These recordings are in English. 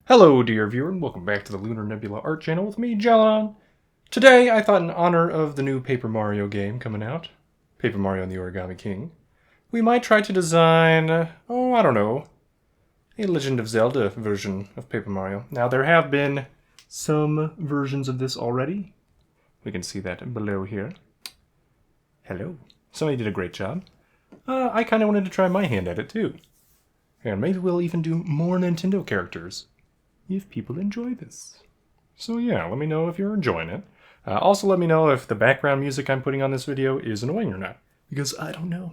Hello, dear viewer, and welcome back to the Lunar Nebula art channel with me, Jalon. Today, I thought in honor of the new Paper Mario game coming out, Paper Mario and the Origami King, we might try to design, I don't know, a Legend of Zelda version of Paper Mario. Now, there have been some versions of this already. We can see that below here. Hello. Somebody did a great job. I kind of wanted to try my hand at it, too. And maybe we'll even do more Nintendo characters if people enjoy this. So yeah, let me know if you're enjoying it. Also let me know if the background music I'm putting on this video is annoying or not, because I don't know.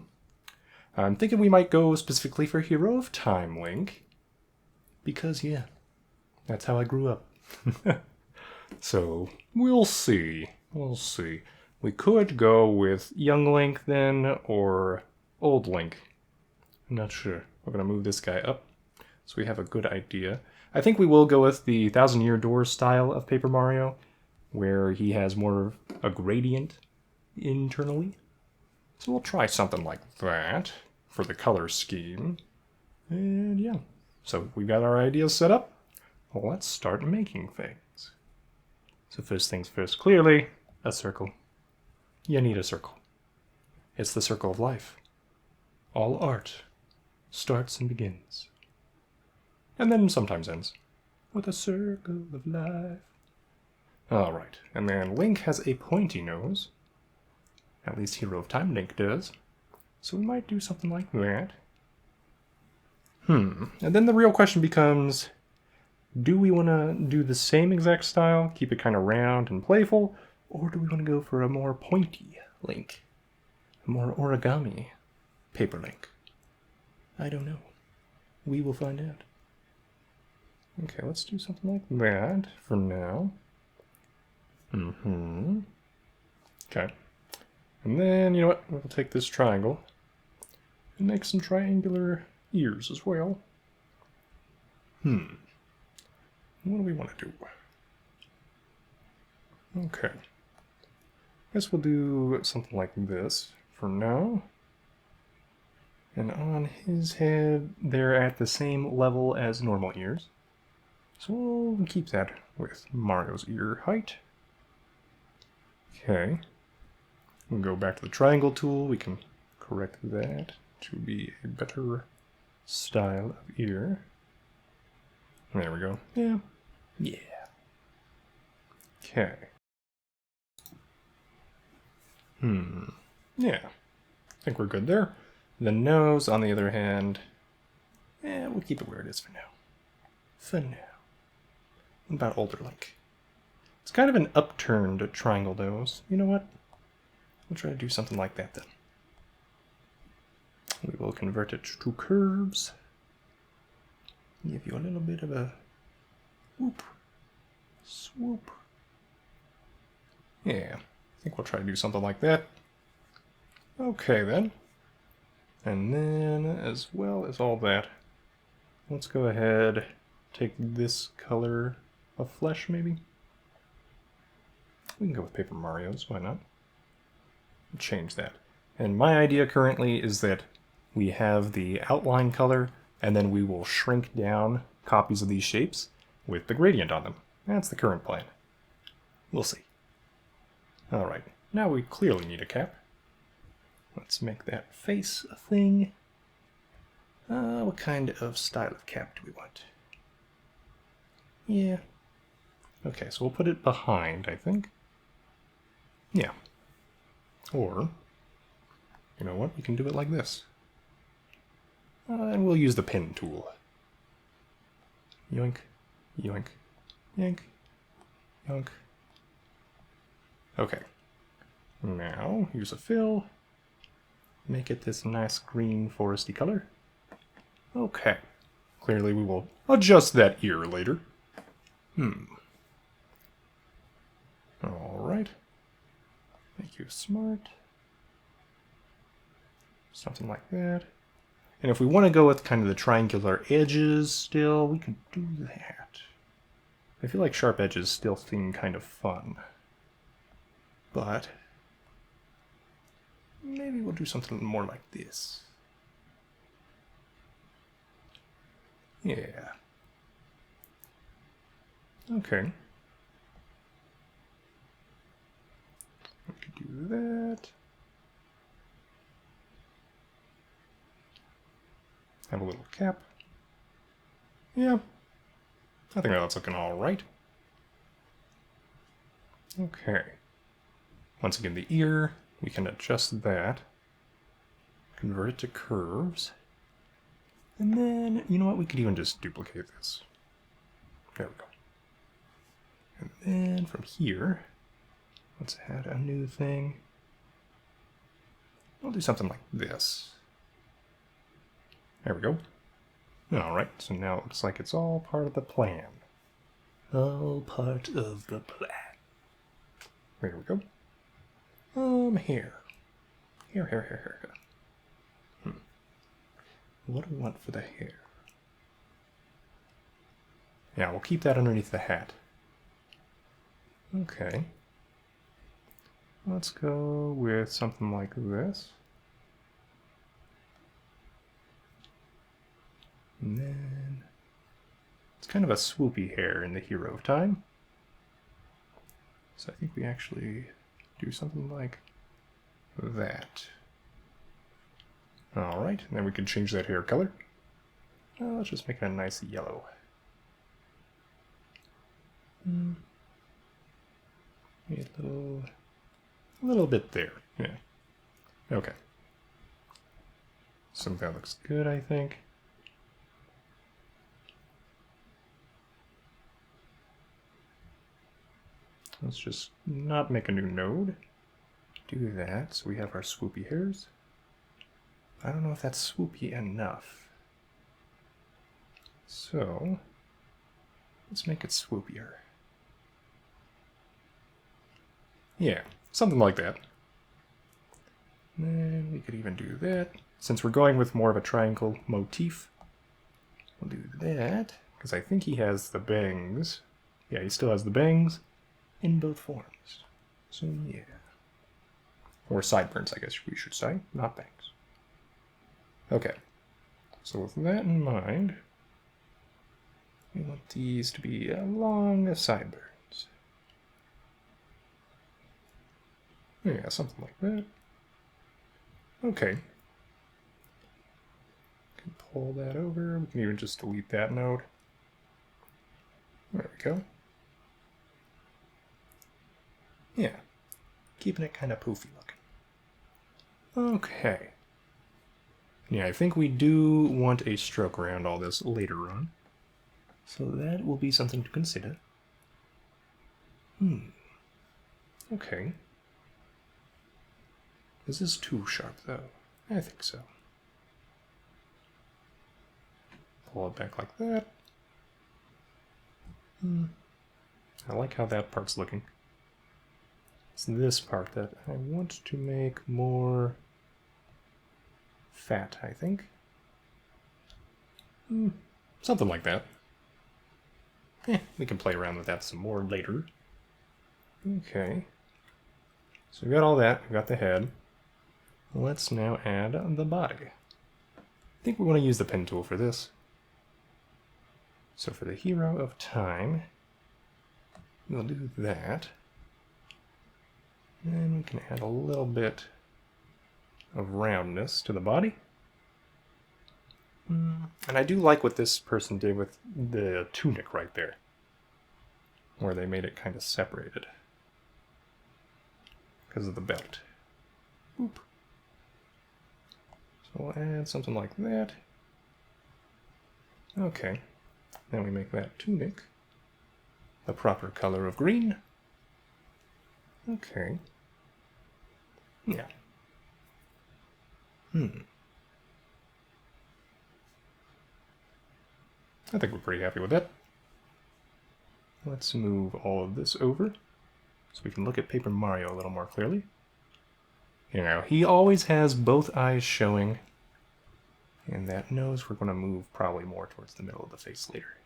I'm thinking we might go specifically for Hero of Time Link, because yeah, that's how I grew up. So, we'll see. We'll see. We could go with Young Link then, or Old Link. I'm not sure. We're going to move this guy up, so we have a good idea. I think we will go with the Thousand Year Door style of Paper Mario, where he has more of a gradient internally. So we'll try something like that for the color scheme. And yeah, so we've got our ideas set up. Well, let's start making things. So first things first, clearly, a circle. You need a circle. It's the circle of life. All art starts and begins, and then sometimes ends with a circle of life. Alright, and then Link has a pointy nose. At least Hero of Time Link does. So we might do something like that. And then the real question becomes, do we want to do the same exact style, keep it kind of round and playful, or do we want to go for a more pointy Link? A more origami Paper Link? I don't know. We will find out. Okay, let's do something like that for now. Okay. And then, you know what? We'll take this triangle and make some triangular ears as well. What do we want to do? Okay. Guess we'll do something like this for now. And on his head, they're at the same level as normal ears. So we'll keep that with Mario's ear height. Okay. We'll go back to the triangle tool. We can correct that to be a better style of ear. There we go. Yeah. Yeah. Okay. Yeah. I think we're good there. The nose, on the other hand, we'll keep it where it is for now. For now. What about Older Link? It's kind of an upturned triangle nose. You know what? We'll try to do something like that then. We will convert it to curves. Give you a little bit of a whoop, swoop. Yeah, I think we'll try to do something like that. Okay then. And then, as well as all that, let's go ahead, take this color of flesh, maybe? We can go with Paper Mario's, why not? Change that. And my idea currently is that we have the outline color, and then we will shrink down copies of these shapes with the gradient on them. That's the current plan. We'll see. Alright, now we clearly need a cap. Let's make that face a thing. What kind of style of cap do we want? Yeah. Okay, so we'll put it behind, I think. Yeah. Or, you know what, we can do it like this. And we'll use the pen tool. Yoink, yoink, yank, yoink. Okay. Now, use a fill. Make it this nice green foresty color. Okay. Clearly we will adjust that ear later. Alright. Make you smart. Something like that. And if we want to go with kind of the triangular edges still, we could do that. I feel like sharp edges still seem kind of fun. But maybe we'll do something more like this. Yeah. Okay. We could do that. Have a little cap. Yeah. I think that's looking all right. Okay. Once again, the ear, we can adjust that. Convert it to curves. And then, you know what, we could even just duplicate this. There we go. And then from here, let's add a new thing. We'll do something like this. There we go. Alright, so now it looks like it's all part of the plan. All part of the plan. There we go. Here. Here. What do I want for the hair? Yeah, we'll keep that underneath the hat. Okay. Let's go with something like this. And then it's kind of a swoopy hair in the Hero of Time. So I think we actually do something like that. Alright, and then we can change that hair color. Let's just make it a nice yellow. Maybe a little bit there. Yeah. Okay. So that looks good, I think. Let's just not make a new node. Do that, so we have our swoopy hairs. I don't know if that's swoopy enough. So, let's make it swoopier. Yeah, something like that. And then we could even do that. Since we're going with more of a triangle motif, we'll do that, because I think he has the bangs. Yeah, he still has the bangs in both forms. So yeah. Or sideburns, I guess we should say, not bangs. Okay, so with that in mind, we want these to be along the sideburns. Yeah, something like that. Okay. Can pull that over. We can even just delete that node. There we go. Yeah, keeping it kind of poofy looking. Okay. Yeah, I think we do want a stroke around all this later on. So that will be something to consider. Okay. Is this too sharp, though? I think so. Pull it back like that. I like how that part's looking. It's this part that I want to make more fat, I think. Something like that. We can play around with that some more later. Okay. So we've got all that. We've got the head. Let's now add the body. I think we're going to use the pen tool for this. So for the Hero of Time, we'll do that. And we can add a little bit of roundness to the body. And I do like what this person did with the tunic right there, where they made it kind of separated because of the belt. Boop. So we'll add something like that. Okay, then we make that tunic the proper color of green. Okay. Yeah. I think we're pretty happy with that. Let's move all of this over so we can look at Paper Mario a little more clearly. You know, he always has both eyes showing, and that nose we're going to move probably more towards the middle of the face later.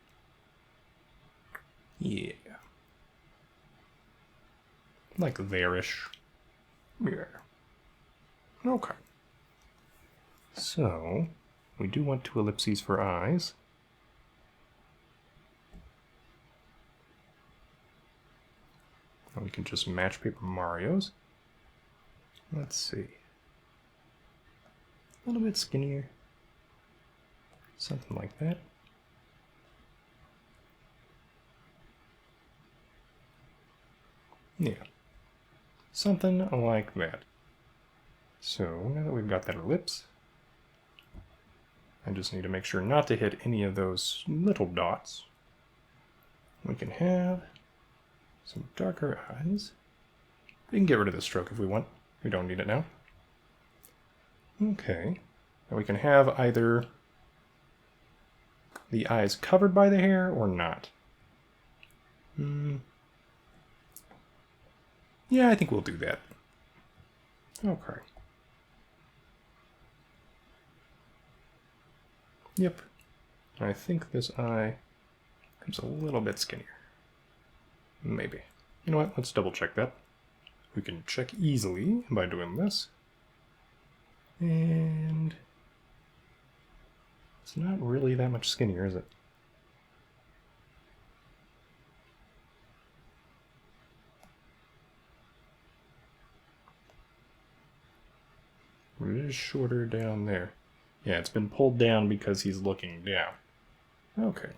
Yeah. Like there-ish. Yeah. Okay. So, we do want two ellipses for eyes. And we can just match Paper Mario's. Let's see. A little bit skinnier. Something like that. Yeah. Something like that. So, now that we've got that ellipse, I just need to make sure not to hit any of those little dots. We can have some darker eyes. We can get rid of the stroke if we want. We don't need it now. Okay. Now we can have either the eyes covered by the hair or not. Yeah, I think we'll do that. Okay. Yep. I think this eye comes a little bit skinnier. Maybe. You know what? Let's double check that. We can check easily by doing this. And it's not really that much skinnier, is it? It is shorter down there. Yeah, it's been pulled down because he's looking down. Okay.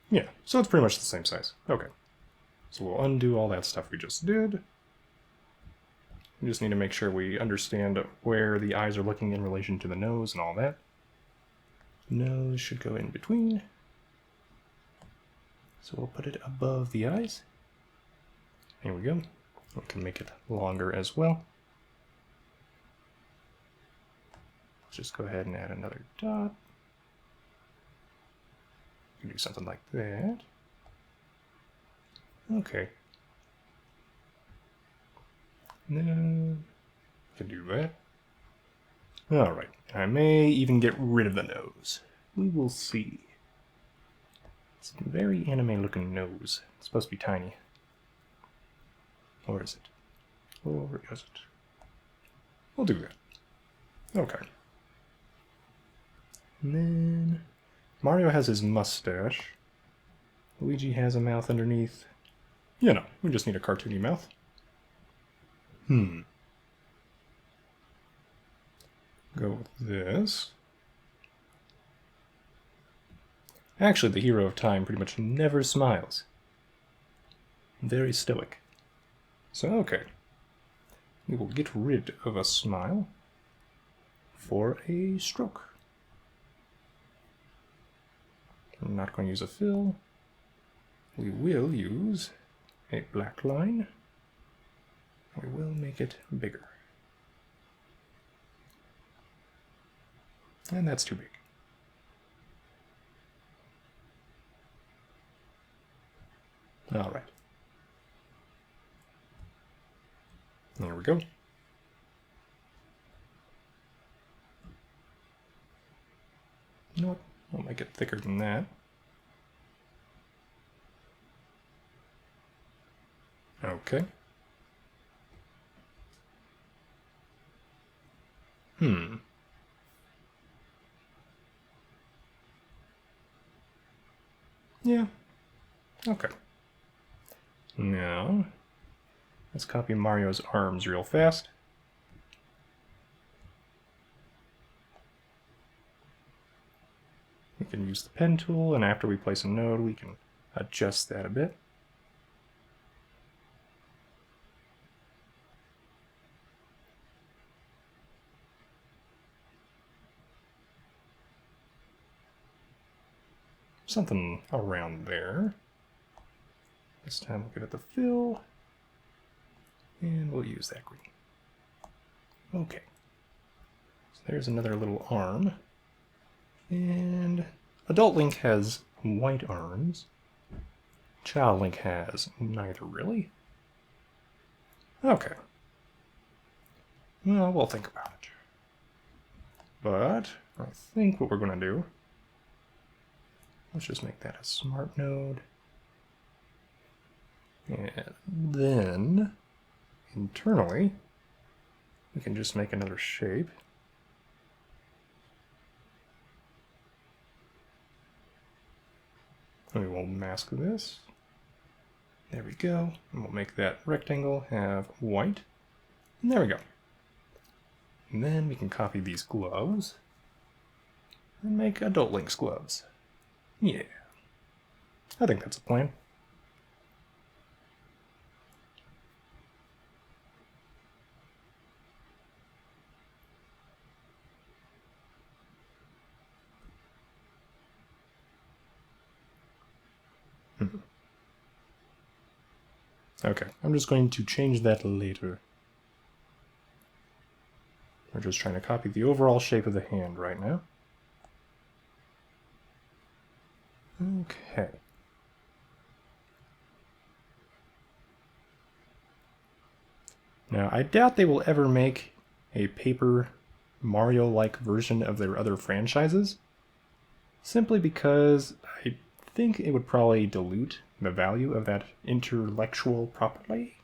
Yeah, so it's pretty much the same size. Okay. So we'll undo all that stuff we just did. We just need to make sure we understand where the eyes are looking in relation to the nose and all that. Nose should go in between. So we'll put it above the eyes. Here we go. We can make it longer as well. Let's just go ahead and add another dot. We can do something like that. Okay. No, can do that. Alright, I may even get rid of the nose. We will see. It's a very anime looking nose. It's supposed to be tiny. Or is it? Or is it? We'll do that. Okay. And then Mario has his mustache. Luigi has a mouth underneath. You know, we just need a cartoony mouth. Go with this. Actually, the hero of time pretty much never smiles. Very stoic. So, okay. We will get rid of a smile for a stroke. I'm not going to use a fill. We will use a black line. We will make it bigger. And that's too big. All right. There we go. You know what? I'll make it thicker than that. Okay. Yeah. Okay. Now, let's copy Mario's arms real fast. We can use the pen tool, and after we place a node, we can adjust that a bit. Something around there. This time we'll get at the fill, and we'll use that green. Okay. So there's another little arm. And Adult Link has white arms. Child Link has neither, really. Okay. Well, we'll think about it. But I think what we're going to do, let's just make that a smart node. And then, internally, we can just make another shape. And we will mask this. There we go. And we'll make that rectangle have white. And there we go. And then we can copy these gloves and make Adult Link's gloves. Yeah. I think that's a plan. Okay, I'm just going to change that later. We're just trying to copy the overall shape of the hand right now. Okay. Now, I doubt they will ever make a Paper Mario-like version of their other franchises, simply because I think it would probably dilute the value of that intellectual property.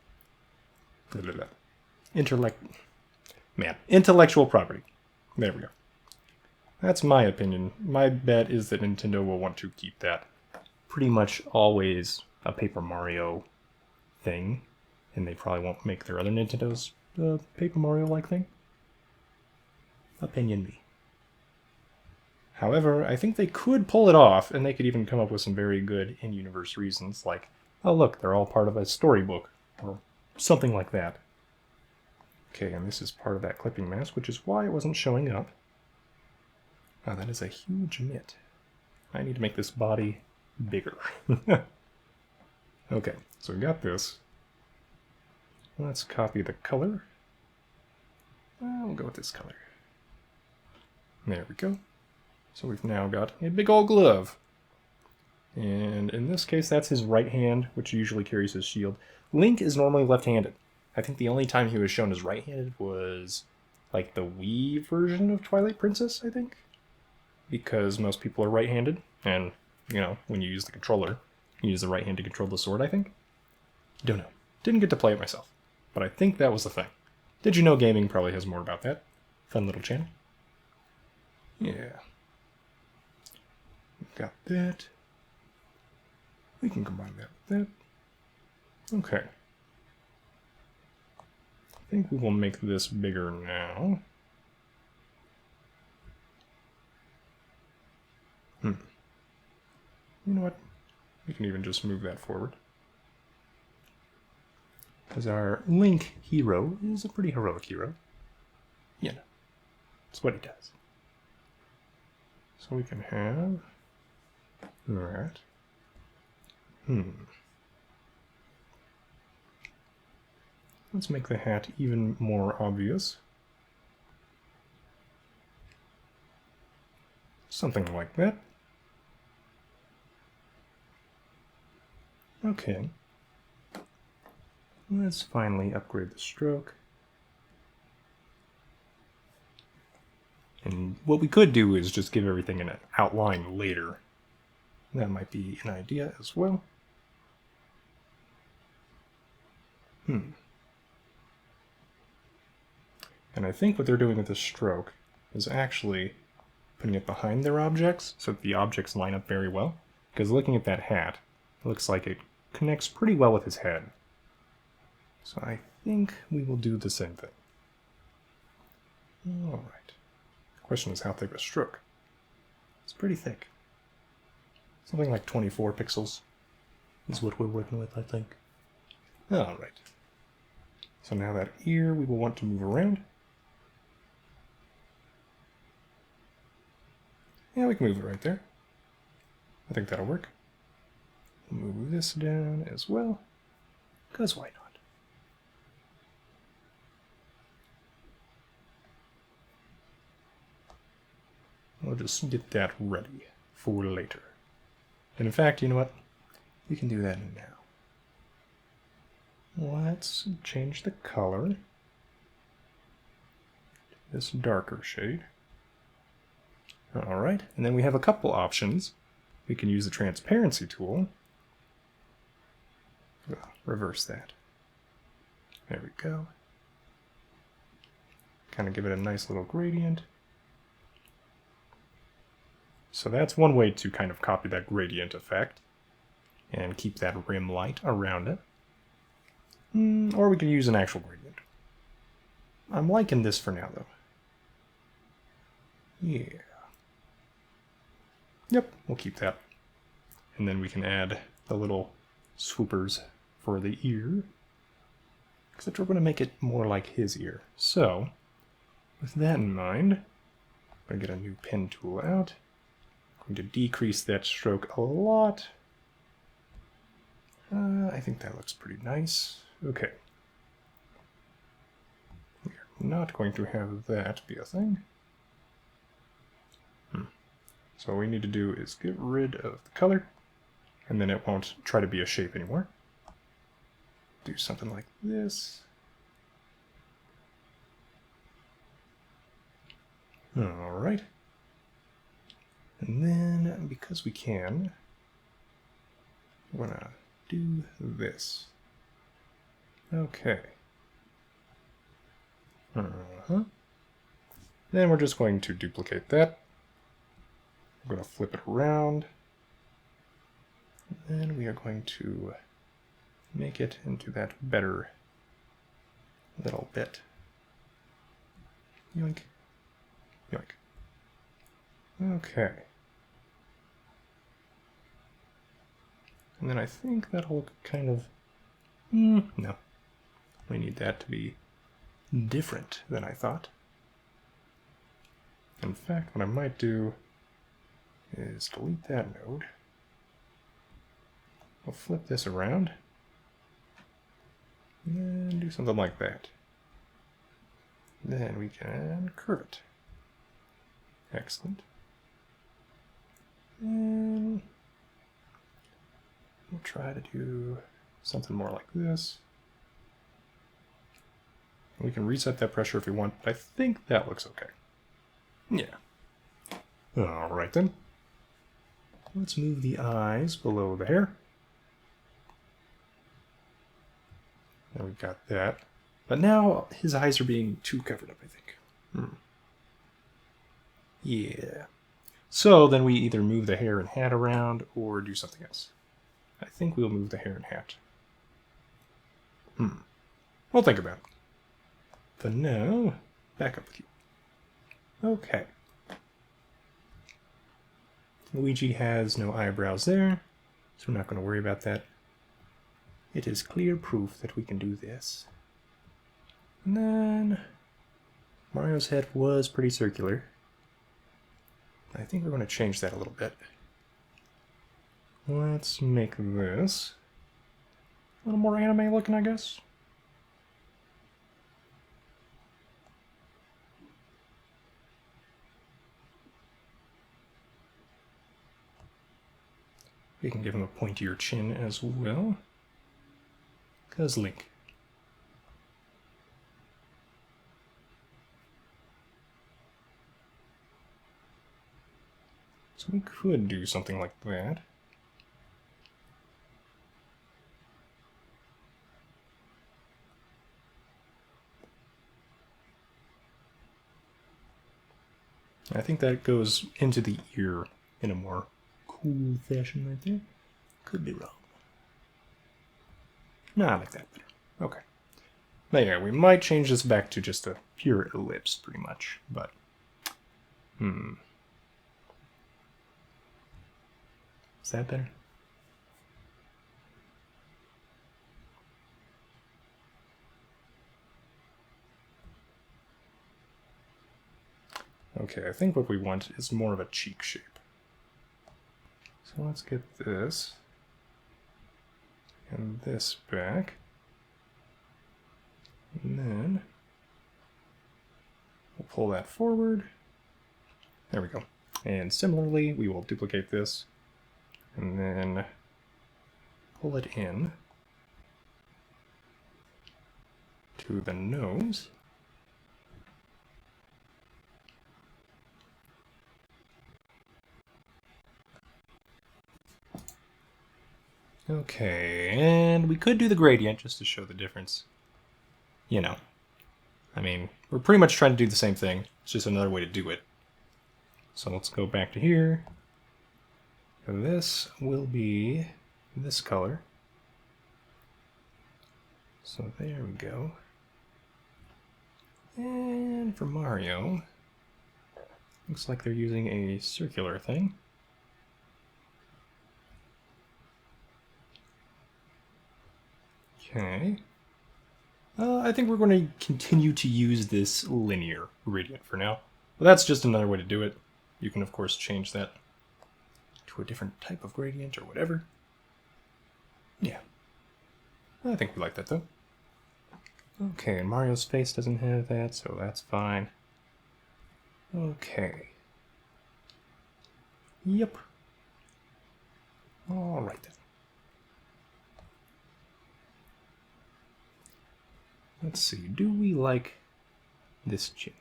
Intellectual property. There we go. That's my opinion. My bet is that Nintendo will want to keep that pretty much always a Paper Mario thing, and they probably won't make their other Nintendos a Paper Mario-like thing. Opinion me. However, I think they could pull it off, and they could even come up with some very good in-universe reasons, like, oh look, they're all part of a storybook, or something like that. Okay, and this is part of that clipping mask, which is why it wasn't showing up. Oh, that is a huge mitt. I need to make this body bigger. Okay, so we got this. Let's copy the color. We'll go with this color. There we go. So we've now got a big old glove. And in this case, that's his right hand, which usually carries his shield. Link is normally left-handed. I think the only time he was shown as right-handed was like the Wii version of Twilight Princess, I think. Because most people are right-handed, and, you know, when you use the controller, you use the right hand to control the sword, I think. Don't know. Didn't get to play it myself, but I think that was the thing. Did You Know Gaming probably has more about that. Fun little channel. Yeah. Got that. We can combine that with that. Okay. I think we will make this bigger now. You know what? We can even just move that forward. Because our Link hero is a pretty heroic hero. You know, it's what he does. So we can have that. Let's make the hat even more obvious. Something like that. Okay. Let's finally upgrade the stroke. And what we could do is just give everything an outline later. That might be an idea as well. And I think what they're doing with this stroke is actually putting it behind their objects so that the objects line up very well. Because looking at that hat, it looks like it connects pretty well with his head. So I think we will do the same thing. Alright. The question is how thick a stroke. It's pretty thick. Something like 24 pixels is what we're working with, I think. Alright. So now that ear we will want to move around. Yeah, we can move it right there. I think that'll work. Move this down as well, because why not? We'll just get that ready for later. And in fact, you know what? We can do that now. Let's change the color. This darker shade. Alright, and then we have a couple options. We can use the transparency tool. Reverse that. There we go. Kind of give it a nice little gradient. So that's one way to kind of copy that gradient effect. and keep that rim light around it. Or we can use an actual gradient. I'm liking this for now, though. Yeah. Yep, we'll keep that. And then we can add the little swoopers for the ear. Except we're going to make it more like his ear. So, with that in mind, I'm going to get a new pen tool out. I'm going to decrease that stroke a lot. I think that looks pretty nice. Okay. We're not going to have that be a thing. So what we need to do is get rid of the color, and then it won't try to be a shape anymore. Do something like this. Alright. And then, because we can, we're gonna do this. Okay. Then we're just going to duplicate that. We're going to flip it around. And then we are going to make it into that better little bit. Yoink. Yoink. Okay. And then I think that'll look kind of... no. We need that to be different than I thought. In fact, what I might do is delete that node. We'll flip this around and do something like that. Then we can curve it. Excellent. And we'll try to do something more like this. We can reset that pressure if we want, but I think that looks okay. Yeah. Alright then. Let's move the eyes below the hair. Now we've got that. But now his eyes are being too covered up, I think. Yeah. So then we either move the hair and hat around or do something else. I think we'll move the hair and hat. We'll think about it. But now, back up with you. Okay. Luigi has no eyebrows there, so we're not going to worry about that. It is clear proof that we can do this. And then Mario's head was pretty circular. I think we're going to change that a little bit. Let's make this a little more anime looking, I guess. We can give him a pointier chin as well. 'Cause Link. So we could do something like that. I think that goes into the ear in a more cool fashion right there. Could be wrong. No, I like that better. Okay. But yeah, we might change this back to just a pure ellipse, pretty much. But, is that better? Okay, I think what we want is more of a cheek shape. So let's get this and this back. And then we'll pull that forward. There we go. And similarly, we will duplicate this and then pull it in to the nose. Okay, and we could do the gradient just to show the difference. You know, I mean, we're pretty much trying to do the same thing. It's just another way to do it. So let's go back to here. And this will be this color. So there we go. And for Mario, looks like they're using a circular thing. Okay. I think we're going to continue to use this linear gradient for now. But that's just another way to do it. You can, of course, change that to a different type of gradient or whatever. Yeah. I think we like that, though. Okay, and Mario's face doesn't have that, so that's fine. Okay. Yep. Alright then. Let's see, do we like this chin?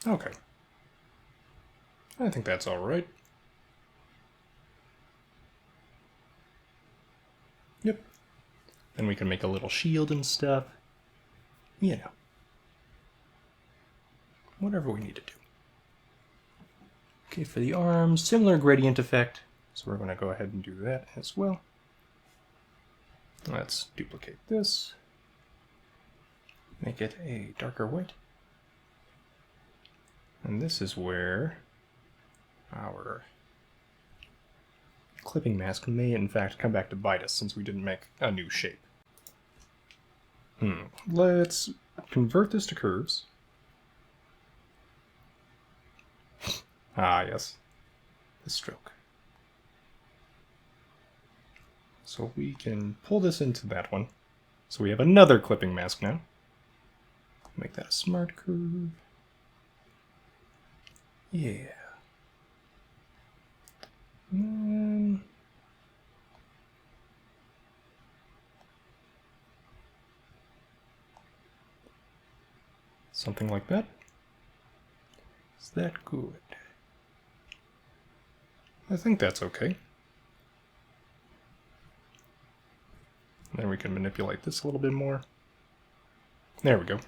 Okay. I think that's alright. Yep. Then we can make a little shield and stuff. You know. Whatever we need to do. Okay, for the arms, similar gradient effect. So we're going to go ahead and do that as well. Let's duplicate this. Make it a darker white. And this is where our clipping mask may in fact come back to bite us since we didn't make a new shape. Let's convert this to curves. Ah, yes. The stroke. So we can pull this into that one. So we have another clipping mask now. Make that a smart curve. Yeah. And something like that. Is that good? I think that's okay. Then we can manipulate this a little bit more. There we go.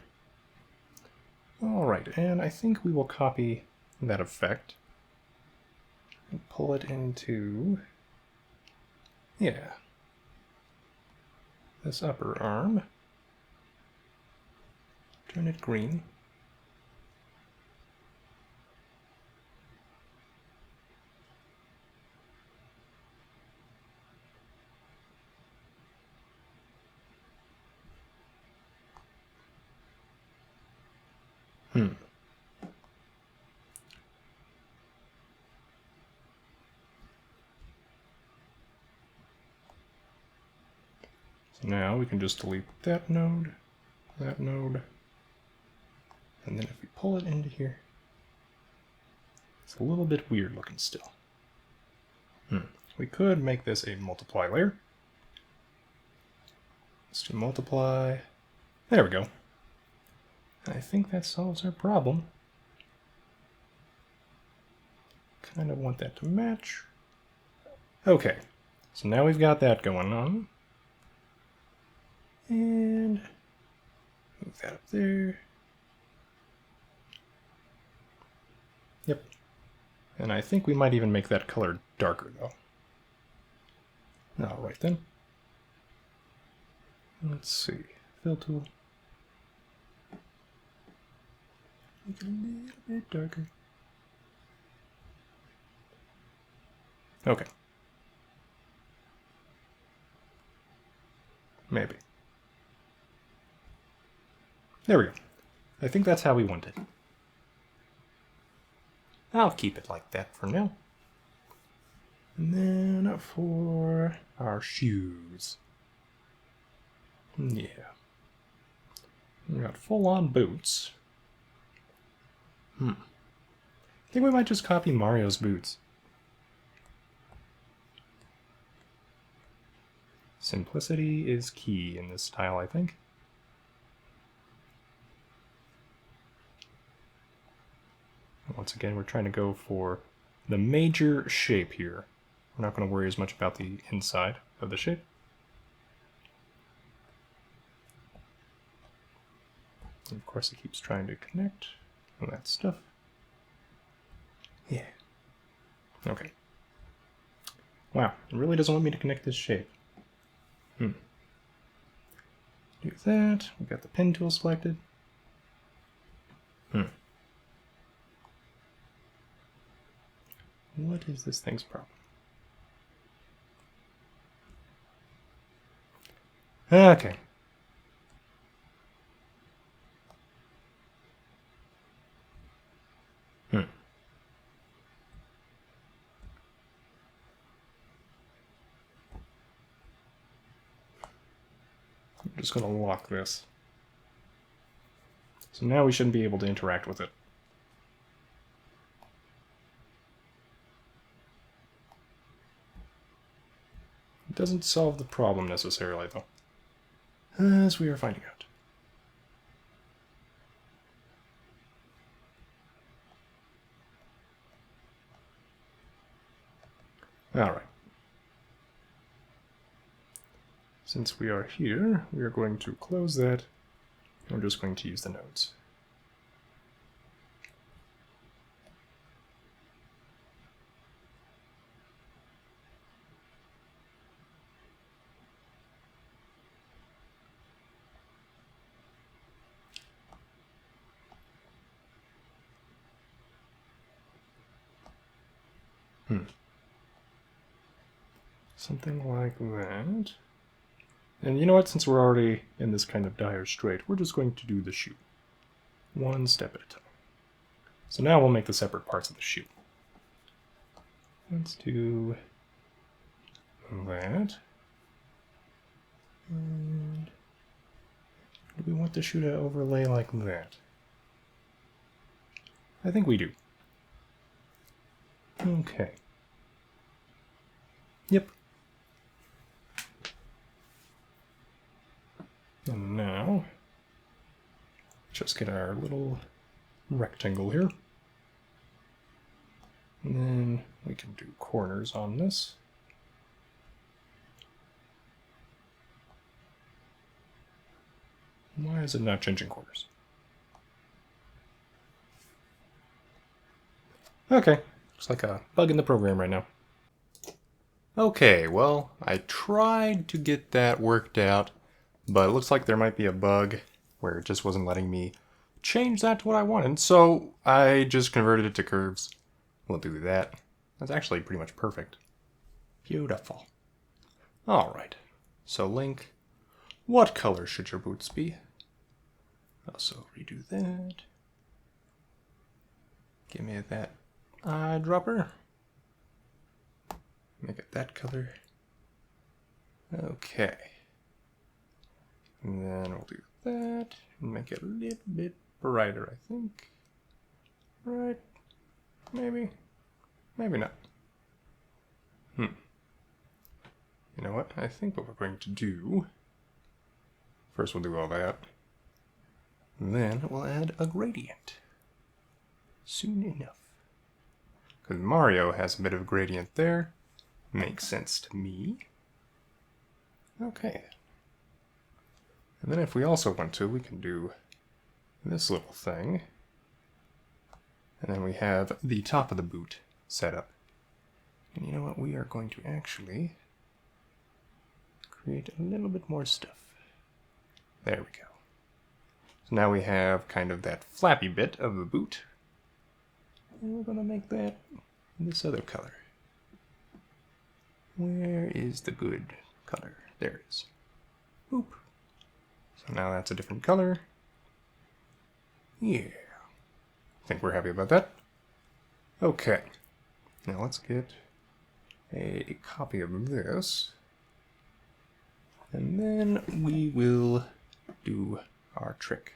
Alright, and I think we will copy that effect and pull it into, yeah, this upper arm. Turn it green. So now we can just delete that node, and then if we pull it into here, it's a little bit weird looking still. We could make this a multiply layer. Let's do multiply. There we go. I think that solves our problem. Kind of want that to match. Okay, so now we've got that going on. And move that up there. Yep. And I think we might even make that color darker though. Alright then. Let's see. Fill tool. Make it a little bit darker. Okay. Maybe. There we go. I think that's how we want it. I'll keep it like that for now. And then for our shoes. Yeah. We got full-on boots. I think we might just copy Mario's boots. Simplicity is key in this style, I think. Once again, we're trying to go for the major shape here. We're not going to worry as much about the inside of the shape. And of course, it keeps trying to connect all that stuff. Yeah. Okay. Wow, it really doesn't want me to connect this shape. Do that. We've got the pen tool selected. What is this thing's problem? Okay. I'm just going to lock this. So now we shouldn't be able to interact with it. It doesn't solve the problem necessarily, though, as we are finding out. Alright. Since we are here, we are going to close that, and we're just going to use the nodes. Something like that. And you know what? Since we're already in this kind of dire strait, we're just going to do the shoe. One step at a time. So now we'll make the separate parts of the shoe. Let's do that. And do we want the shoe to overlay like that? I think we do. Okay. Yep. And now, just get our little rectangle here. And then we can do corners on this. Why is it not changing corners? Okay, looks like a bug in the program right now. Okay, well, I tried to get that worked out, but it looks like there might be a bug where it just wasn't letting me change that to what I wanted, so I just converted it to curves. We'll do that. That's actually pretty much perfect. Beautiful. Alright, so Link, what color should your boots be? Also redo that. Give me that eyedropper. Make it that color. Okay. And then we'll do that. And make it a little bit brighter, I think. Right. Maybe. Maybe not. You know what? I think what we're going to do... First we'll do all that. And then we'll add a gradient. Soon enough. Because Mario has a bit of a gradient there. Makes sense to me. Okay. And then if we also want to, we can do this little thing. And then we have the top of the boot set up. And you know what? We are going to actually create a little bit more stuff. There we go. So now we have kind of that flappy bit of the boot. And we're going to make that this other color. Where is the good color? There it is. Boop. So now that's a different color. Yeah. I think we're happy about that. Okay. Now let's get a copy of this. And then we will do our trick.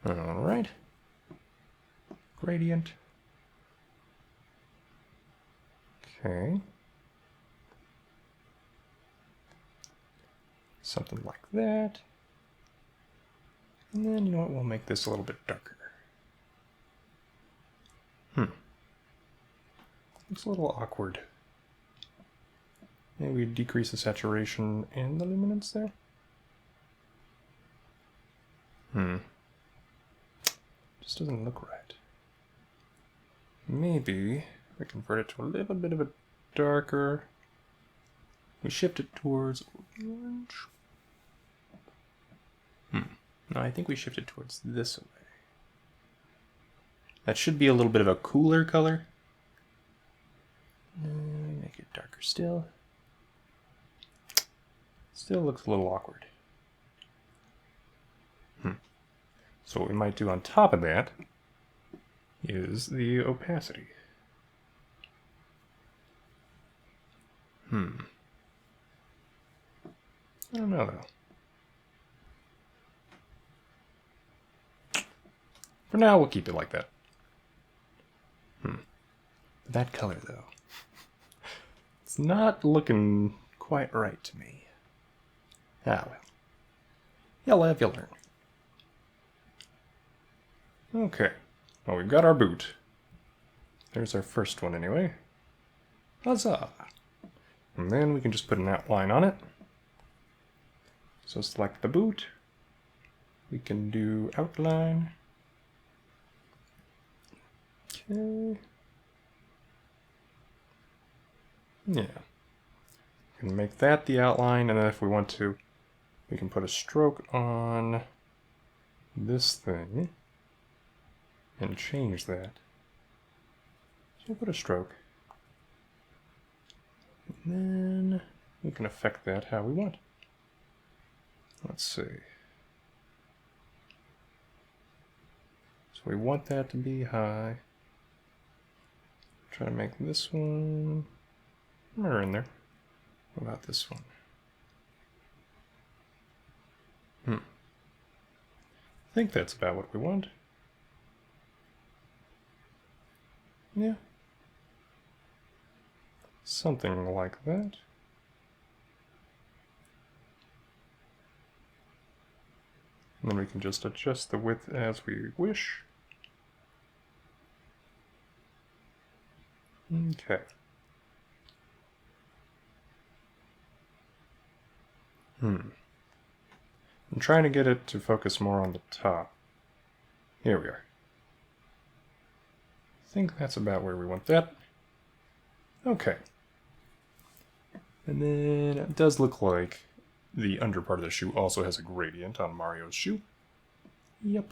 Alright. Gradient. Okay. Something like that. And then, you know what, we'll make this a little bit darker. Looks a little awkward. Maybe we decrease the saturation and the luminance there. Just doesn't look right. Maybe we convert it to a little bit of a darker. We shift it towards orange. No, I think we shift it towards this way. That should be a little bit of a cooler color. Make it darker still. Still looks a little awkward. So what we might do on top of that is the opacity. I don't know though. For now, we'll keep it like that. That color though, it's not looking quite right to me. Ah well. You'll live, you'll learn. Okay. Well, we've got our boot. There's our first one anyway. Huzzah! And then we can just put an outline on it. So select the boot. We can do outline. Okay. Yeah. We can make that the outline, and then if we want to, we can put a stroke on this thing and change that. So we'll put a stroke. And then we can affect that how we want. Let's see. So we want that to be high. Try to make this one somewhere in there. What about this one? I think that's about what we want. Yeah. Something like that. And then we can just adjust the width as we wish. Okay. I'm trying to get it to focus more on the top. Here we are. I think that's about where we want that. Okay. And then it does look like the under part of the shoe also has a gradient on Mario's shoe. Yep.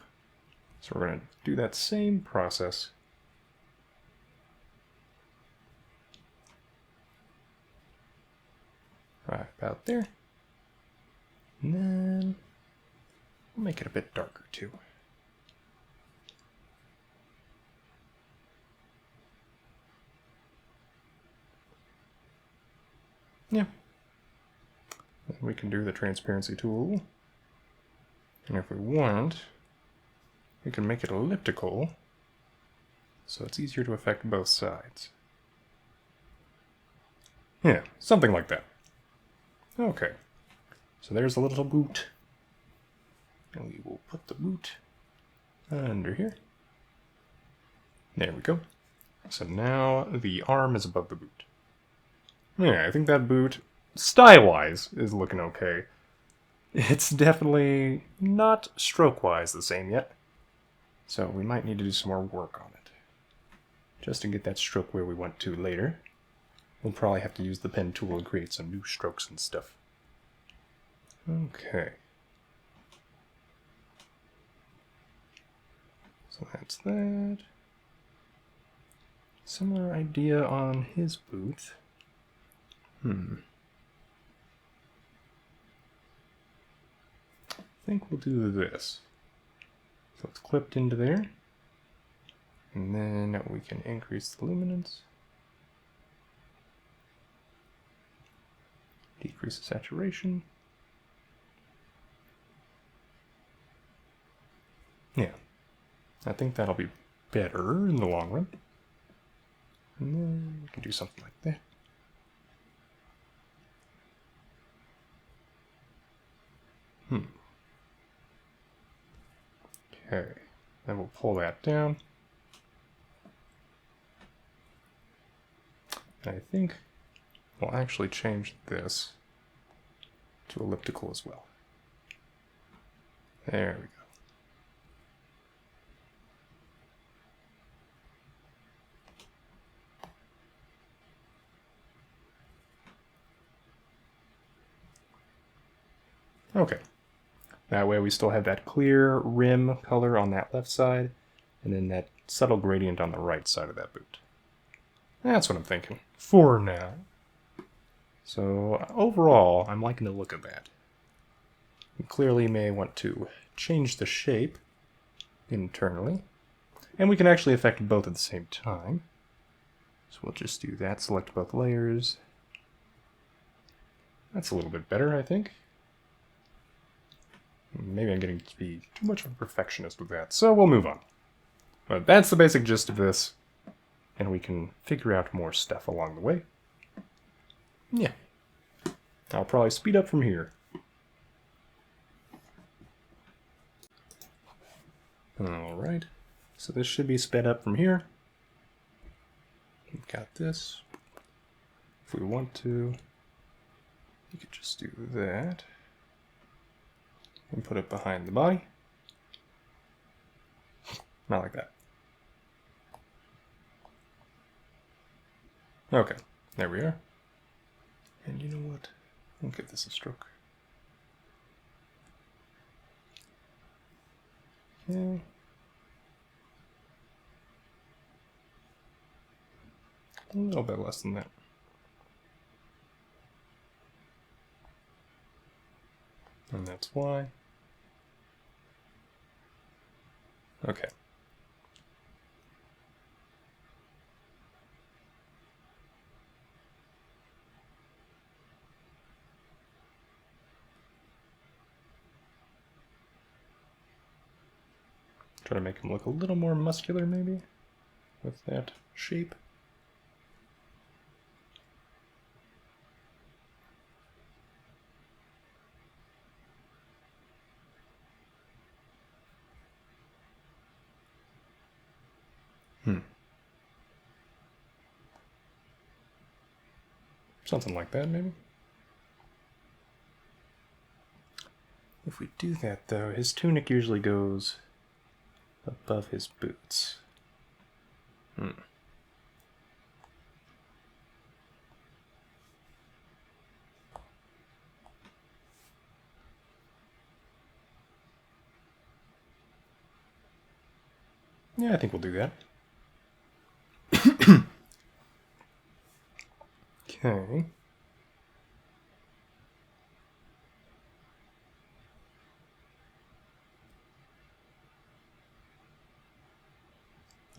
So we're going to do that same process. Right about there. And then we'll make it a bit darker too. Yeah. Then we can do the transparency tool. And if we want, we can make it elliptical so it's easier to affect both sides. Yeah, something like that. Okay. So there's a little boot. And we will put the boot under here. There we go. So now the arm is above the boot. Yeah, I think that boot, style-wise, is looking okay. It's definitely not stroke-wise the same yet. So we might need to do some more work on it. Just to get that stroke where we want to later. We'll probably have to use the pen tool and create some new strokes and stuff. Okay. So that's that. Similar idea on his boot. I think we'll do this. So it's clipped into there. And then we can increase the luminance. Decrease the saturation. Yeah. I think that'll be better in the long run. And then we can do something like that. Okay, then we'll pull that down. I think we'll actually change this to elliptical as well. There we go. Okay. That way we still have that clear rim color on that left side, and then that subtle gradient on the right side of that boot. That's what I'm thinking. For now. So overall, I'm liking the look of that. We clearly may want to change the shape internally. And we can actually affect both at the same time. So we'll just do that, select both layers. That's a little bit better, I think. Maybe I'm getting to be too much of a perfectionist with that, so we'll move on. But that's the basic gist of this, and we can figure out more stuff along the way. Yeah. I'll probably speed up from here. Alright, so this should be sped up from here. We've got this. If we want to, we could just do that. And put it behind the body. Not like that. Okay, there we are. And you know what? I'll give this a stroke. Okay. A little bit less than that. And that's why. Okay. Try to make him look a little more muscular, maybe, with that shape. Something like that, maybe. If we do that, though, his tunic usually goes above his boots. Yeah, I think we'll do that. Okay.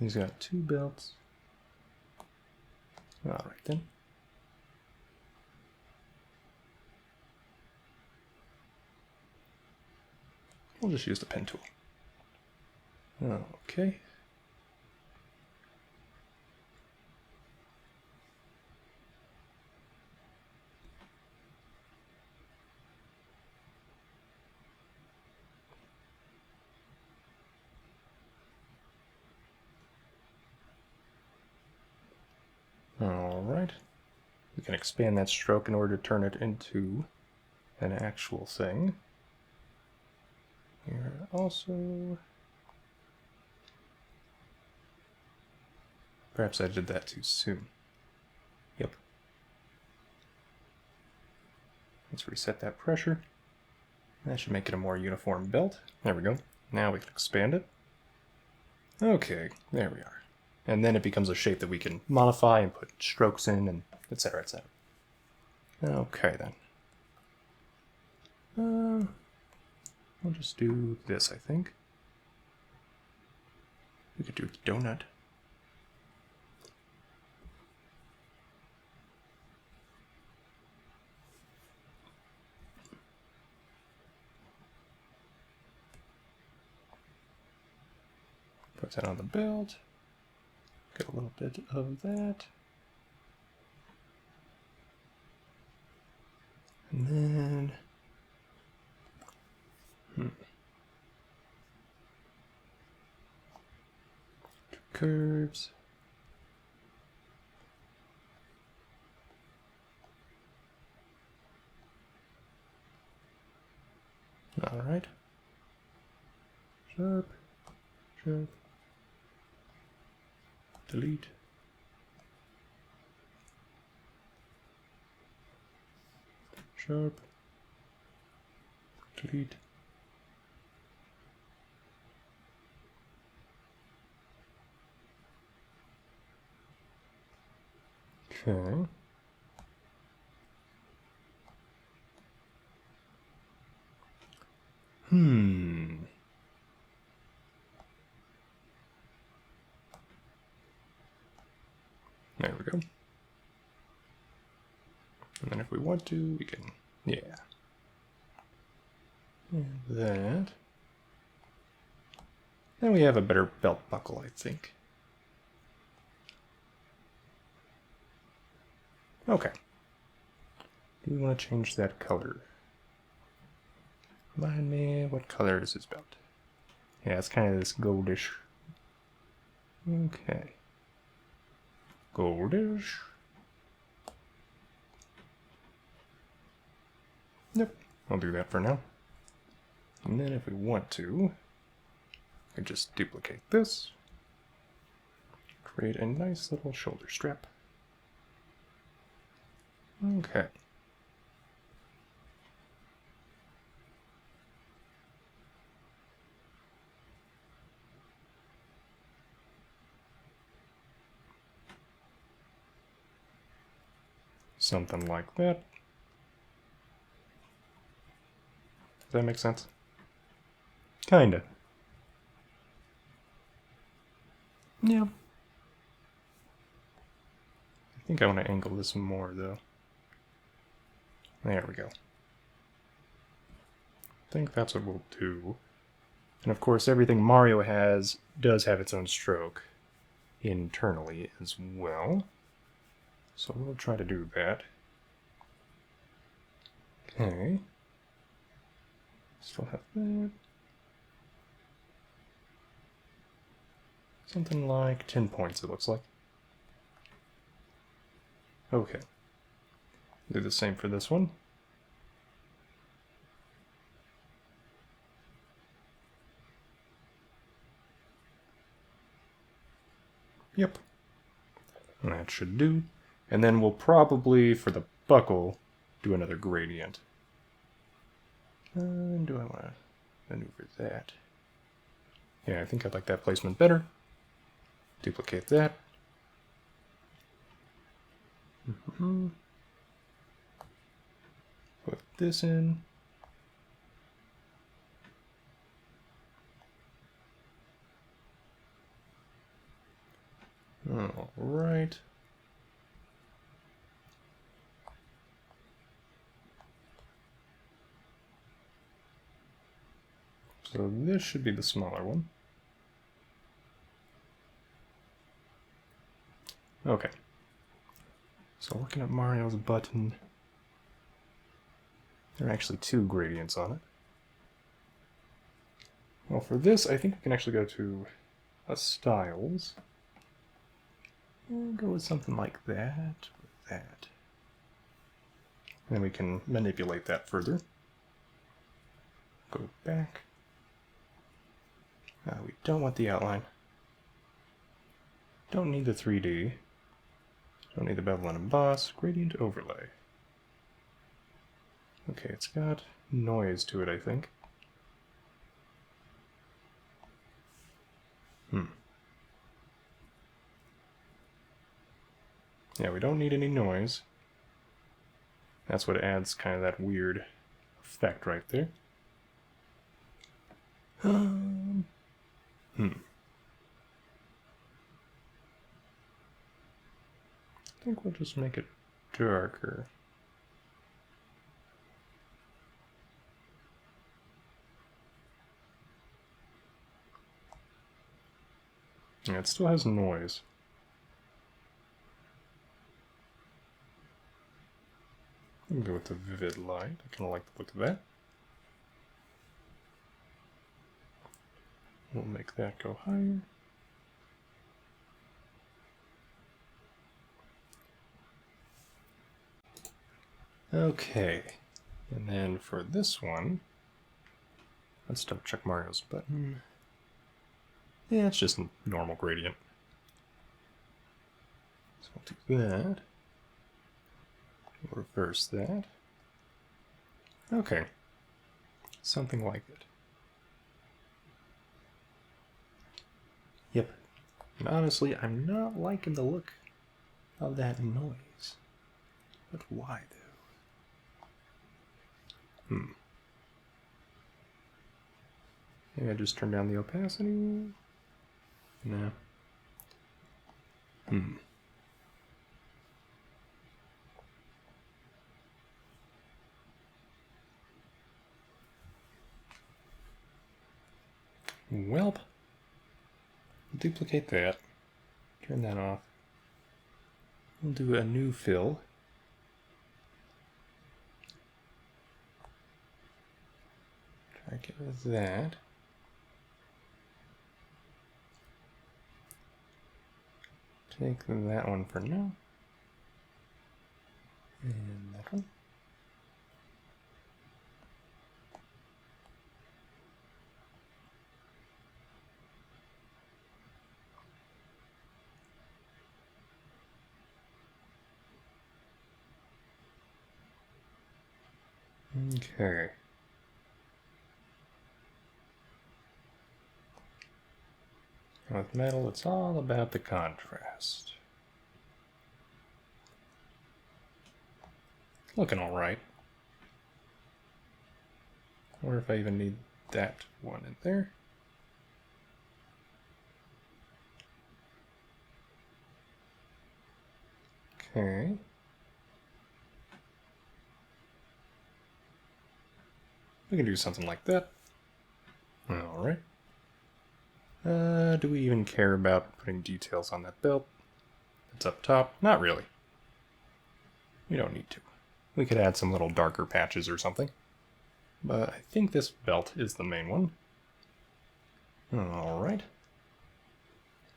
He's got 2 belts. Alright then. We'll just use the pen tool. Okay. Alright. We can expand that stroke in order to turn it into an actual thing. Here also... Perhaps I did that too soon. Yep. Let's reset that pressure. That should make it a more uniform belt. There we go. Now we can expand it. Okay, there we are. And then it becomes a shape that we can modify and put strokes in, and etc., etc. Okay, then. We'll just do this, I think. We could do a donut. Put that on the belt. Get a little bit of that. And then... Curves. Alright. Sharp. Sharp. Delete. Sharp. Delete. Okay. There we go. And then if we want to, we can, yeah. And that. Then we have a better belt buckle, I think. Okay. Do we want to change that color? Remind me, what color is his belt? Yeah, it's kind of this goldish. Okay. Goldish. Yep, I'll do that for now. And then if we want to, I just duplicate this. Create a nice little shoulder strap. Okay. Something like that. Does that make sense? Kinda. Yeah. I think I want to angle this more, though. There we go. I think that's what we'll do. And of course, everything Mario has does have its own stroke internally as well. So we'll try to do that. Okay. Still have that. Something like 10 points, it looks like. Okay. Do the same for this one. Yep. That should do. And then we'll probably, for the buckle, do another gradient. Do I want to maneuver that? Yeah, I think I'd like that placement better. Duplicate that. Put this in. All right. So this should be the smaller one. Okay. So looking at Mario's button, there are actually two gradients on it. Well, for this, I think we can actually go to styles. And go with something like that, with that. And then we can manipulate that further. Go back. We don't want the outline. Don't need the 3D. Don't need the bevel and emboss. Gradient overlay. Okay, it's got noise to it, I think. Yeah, we don't need any noise. That's what adds kind of that weird effect right there. I think we'll just make it darker. Yeah, it still has noise. I'm gonna go with the vivid light. I kind of like the look of that. We'll make that go higher. Okay, and then for this one, Let's double check Mario's button. Yeah, it's just a normal gradient. So we'll do that. We'll reverse that. Okay. Something like it. Yep. And honestly, I'm not liking the look of that noise. But why, though? Maybe I just turn down the opacity? No. Welp. Duplicate that. Turn that off. We'll do a new fill. Try to get rid of that. Take that one for now. And that one. Okay. With metal, it's all about the contrast. Looking alright. I wonder if I even need that one in there. Okay. We can do something like that. Alright. Do we even care about putting details on that belt? It's up top? Not really. We don't need to. We could add some little darker patches or something. But I think this belt is the main one. Alright.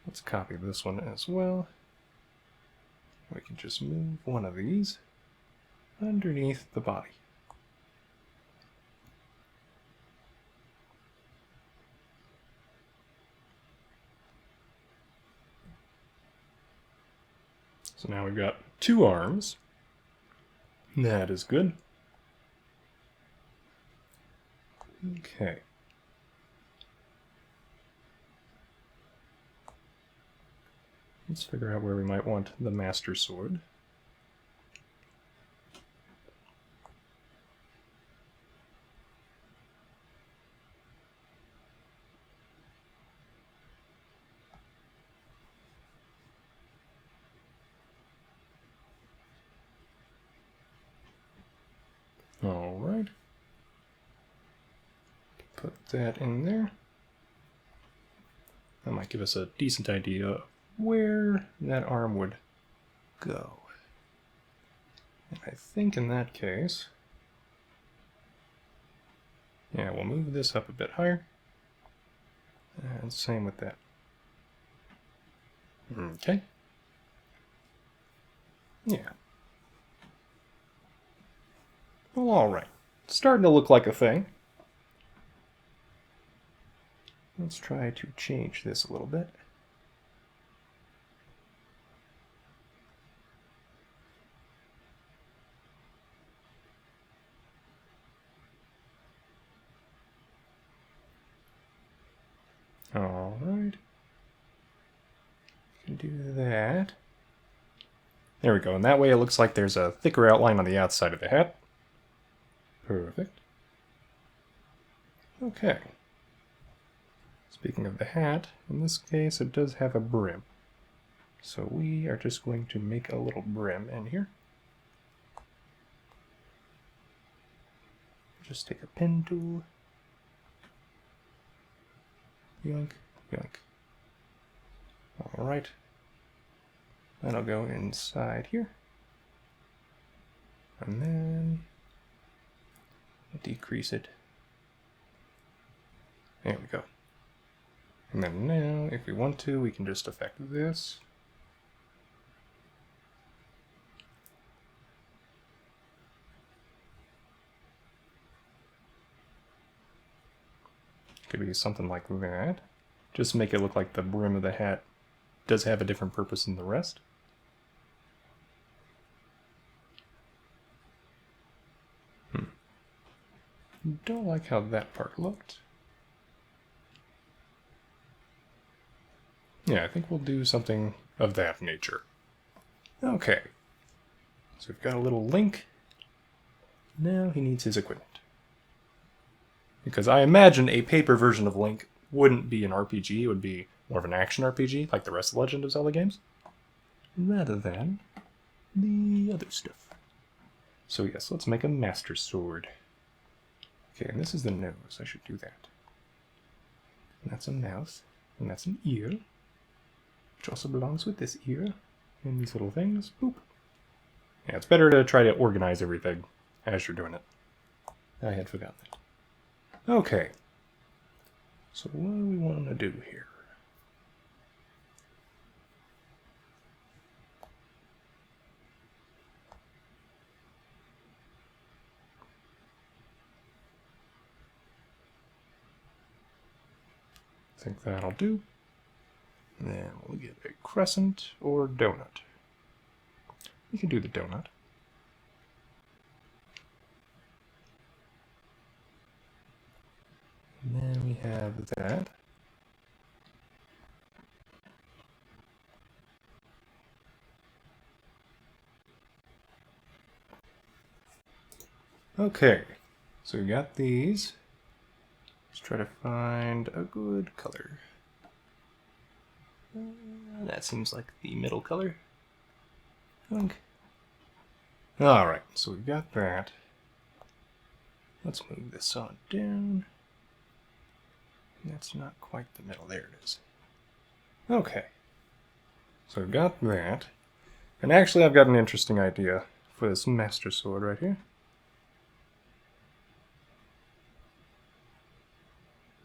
Let's copy this one as well. We can just move one of these underneath the body. So now we've got 2 arms. That is good. Okay. Let's figure out where we might want the Master Sword. Alright. Put that in there. That might give us a decent idea of where that arm would go. And I think in that case, yeah, we'll move this up a bit higher. And same with that. Okay. Yeah. Well, alright. Starting to look like a thing. Let's try to change this a little bit. Alright. Can do that. There we go, and that way it looks like there's a thicker outline on the outside of the hat. Perfect. Okay. Speaking of the hat, in this case it does have a brim. So we are just going to make a little brim in here. Just take a pen tool. Yoink, yoink. Alright. That'll go inside here. And then decrease it. There we go. And then now, if we want to, we can just affect this. Could be something like that. Just make it look like the brim of the hat does have a different purpose than the rest. Don't like how that part looked. Yeah, I think we'll do something of that nature. Okay. So we've got a little Link. Now he needs his equipment. Because I imagine a paper version of Link wouldn't be an RPG, it would be more of an action RPG, like the rest of the Legend of Zelda games, rather than the other stuff. So yes, let's make a Master Sword. Okay, and this is the nose. I should do that. And that's a mouth, and that's an ear, which also belongs with this ear, and these little things. Boop. Yeah, it's better to try to organize everything as you're doing it. I had forgotten that. Okay. So what do we want to do here? I think that'll do. Then we'll get a crescent or donut. We can do the donut. And then we have that. Okay, so we got these. Let's try to find a good color. That seems like the middle color. Okay. Alright, so we've got that. Let's move this on down. That's not quite the middle. There it is. Okay. So we've got that. And actually I've got an interesting idea for this Master Sword right here.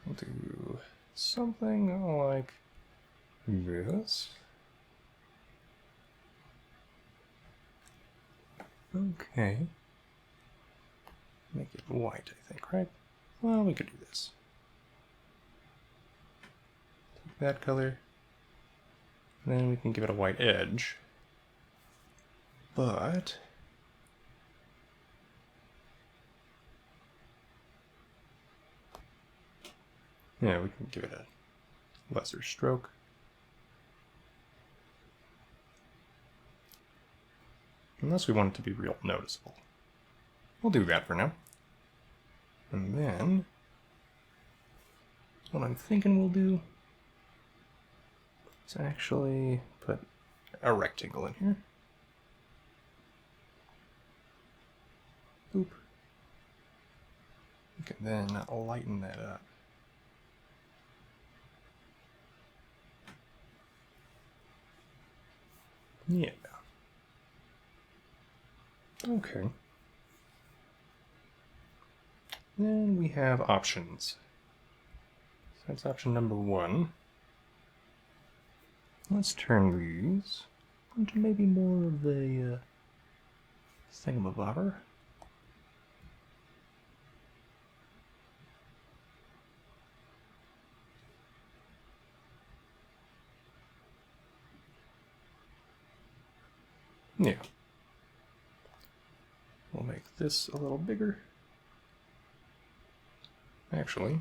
We'll do something like this. Okay. Make it white, I think, right? Well, we could do this. Take that color. Then we can give it a white edge. But yeah, we can give it a lesser stroke. Unless we want it to be real noticeable. We'll do that for now. And then what I'm thinking we'll do is actually put a rectangle in here. Boop. We can then lighten that up. Yeah. Okay. Then we have options. So that's option number 1. Let's turn these into maybe more of a thingamabobber. Yeah. We'll make this a little bigger. Actually,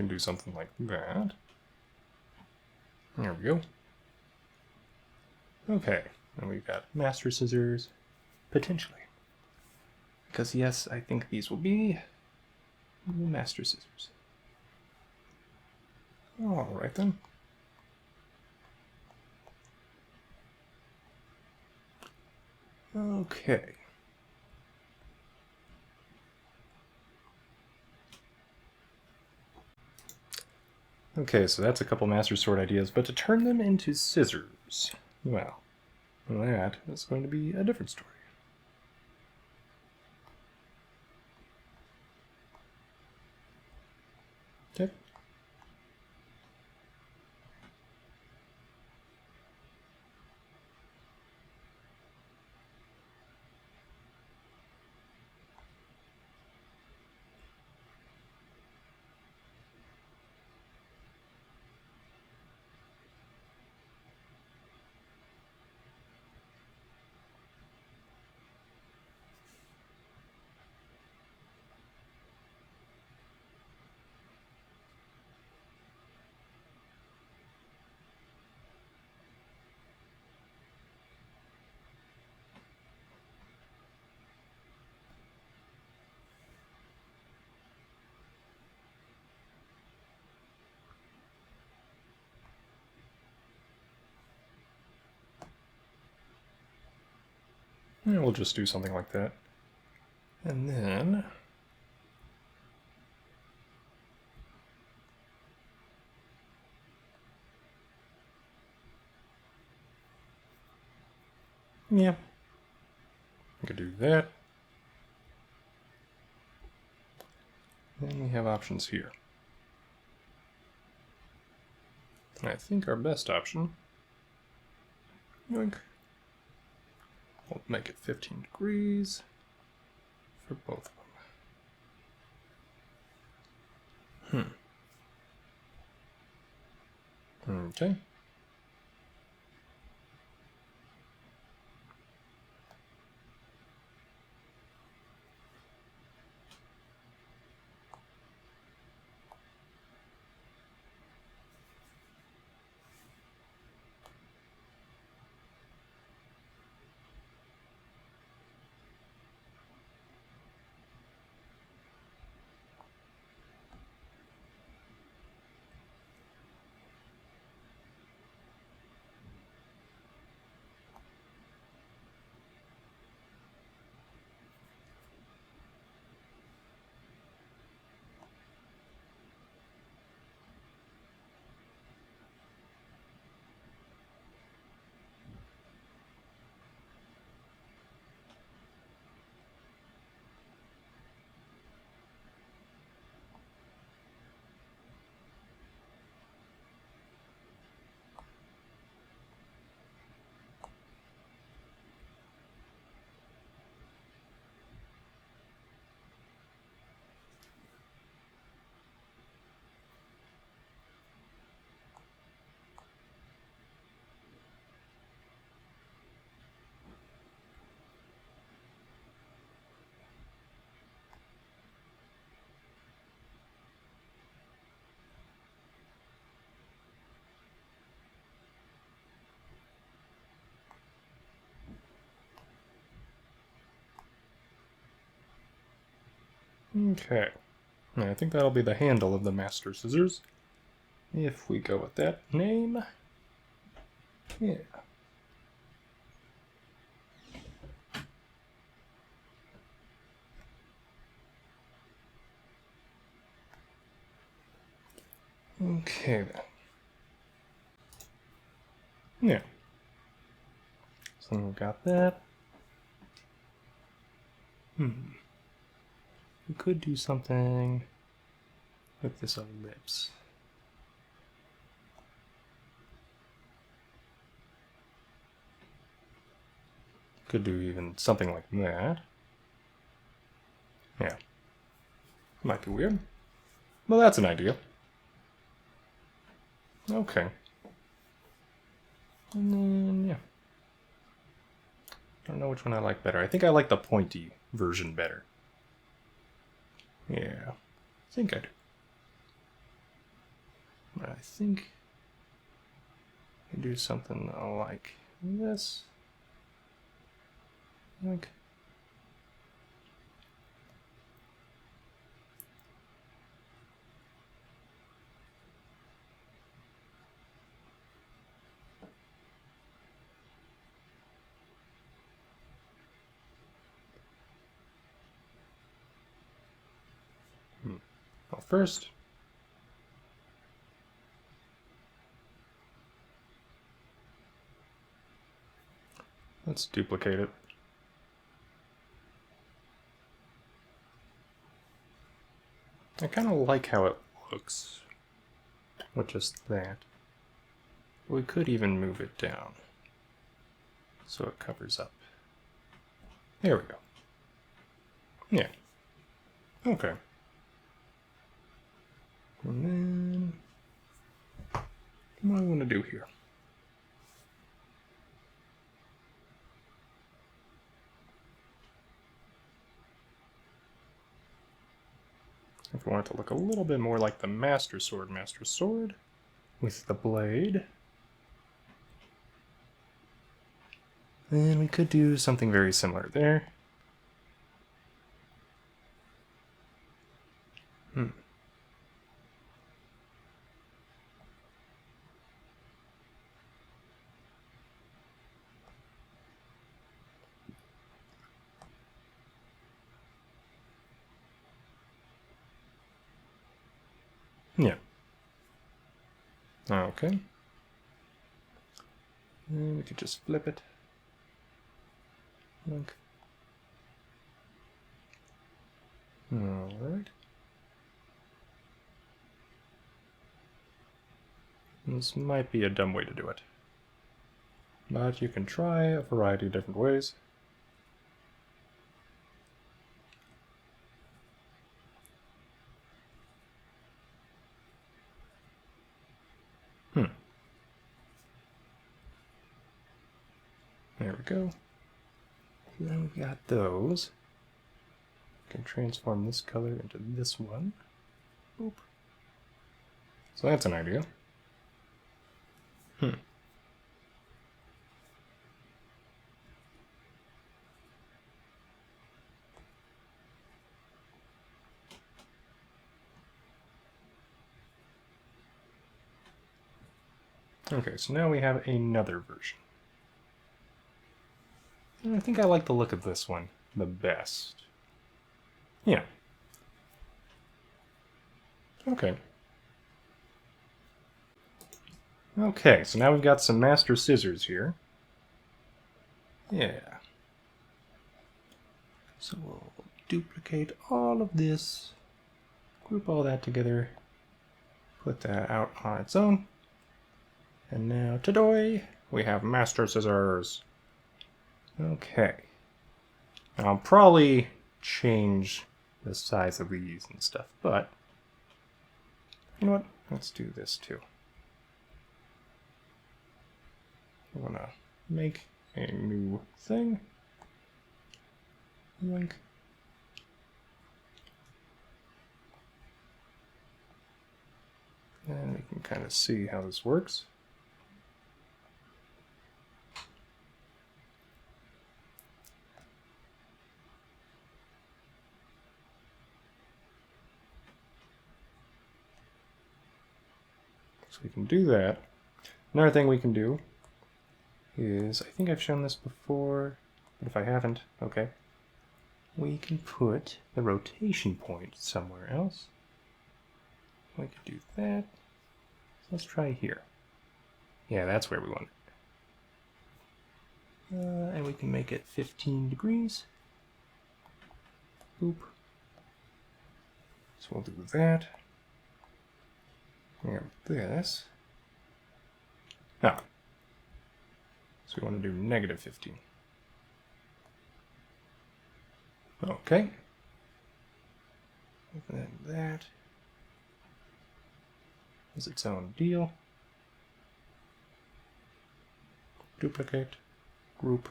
can do something like that. There we go. Okay, and we've got Master Scissors, potentially. Because yes, I think these will be Master Scissors. Alright then. Okay. Okay, so that's a couple Master Sword ideas, but to turn them into scissors, well, that is going to be a different story. And we'll just do something like that. And then yeah, we could do that. Then we have options here. And I think our best option, yoink, we'll make it 15 degrees for both of them. Okay. Okay. And I think that'll be the handle of the Master Scissors. If we go with that name. Yeah. Okay then. Yeah. So we've got that. We could do something with this ellipse. Could do even something like that. Yeah. Might be weird. Well, that's an idea. Okay. And then, yeah. I don't know which one I like better. I think I like the pointy version better. Yeah. I think I do. I think I do something like this. Like. Well, first, let's duplicate it. I kind of like how it looks with just that. We could even move it down so it covers up. There we go. Yeah. Okay. And then, what do I want to do here? If we want it to look a little bit more like the Master Sword with the blade, then we could do something very similar there. Yeah. Okay. And we could just flip it. Look. Alright. This might be a dumb way to do it. But you can try a variety of different ways. There we go. And then we've got those. We can transform this color into this one. Boop. So that's an idea. Okay, so now we have another version. And I think I like the look of this one the best. Yeah. Okay. Okay, so now we've got some master scissors here. Yeah. So we'll duplicate all of this, group all that together, put that out on its own. And now, today, we have master scissors. Okay. I'll probably change the size of these and stuff, but you know what? Let's do this too. I want to make a new thing. Yoink. And we can kind of see how this works. So we can do that. Another thing we can do is, I think I've shown this before, but if I haven't, okay. We can put the rotation point somewhere else. We could do that. So let's try here. Yeah, that's where we want it. And we can make it 15 degrees. Boop. So we'll do that. We have this. Ah. So we want to do negative 15. Okay. And then that is its own deal. Duplicate, group.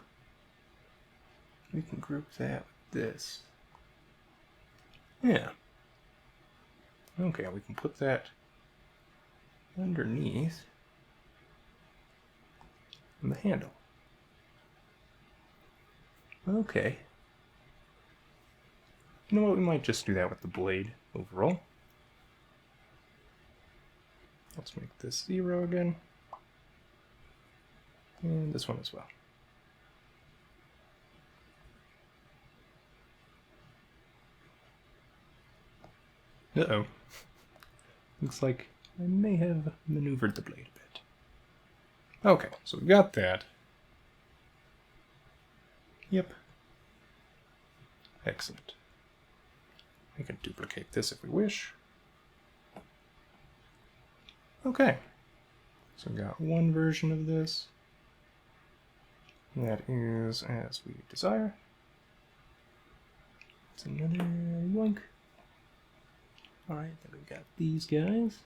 We can group that with this. Yeah. Okay, we can put that underneath the handle. Okay. You know what, we might just do that with the blade overall. Let's make this 0 again. And this one as well. Uh-oh. Looks like I may have maneuvered the blade a bit. Okay, so we got that. Yep. Excellent. We can duplicate this if we wish. Okay. So we got one version of this. That is as we desire. It's another yoink. Alright, then we've got these guys.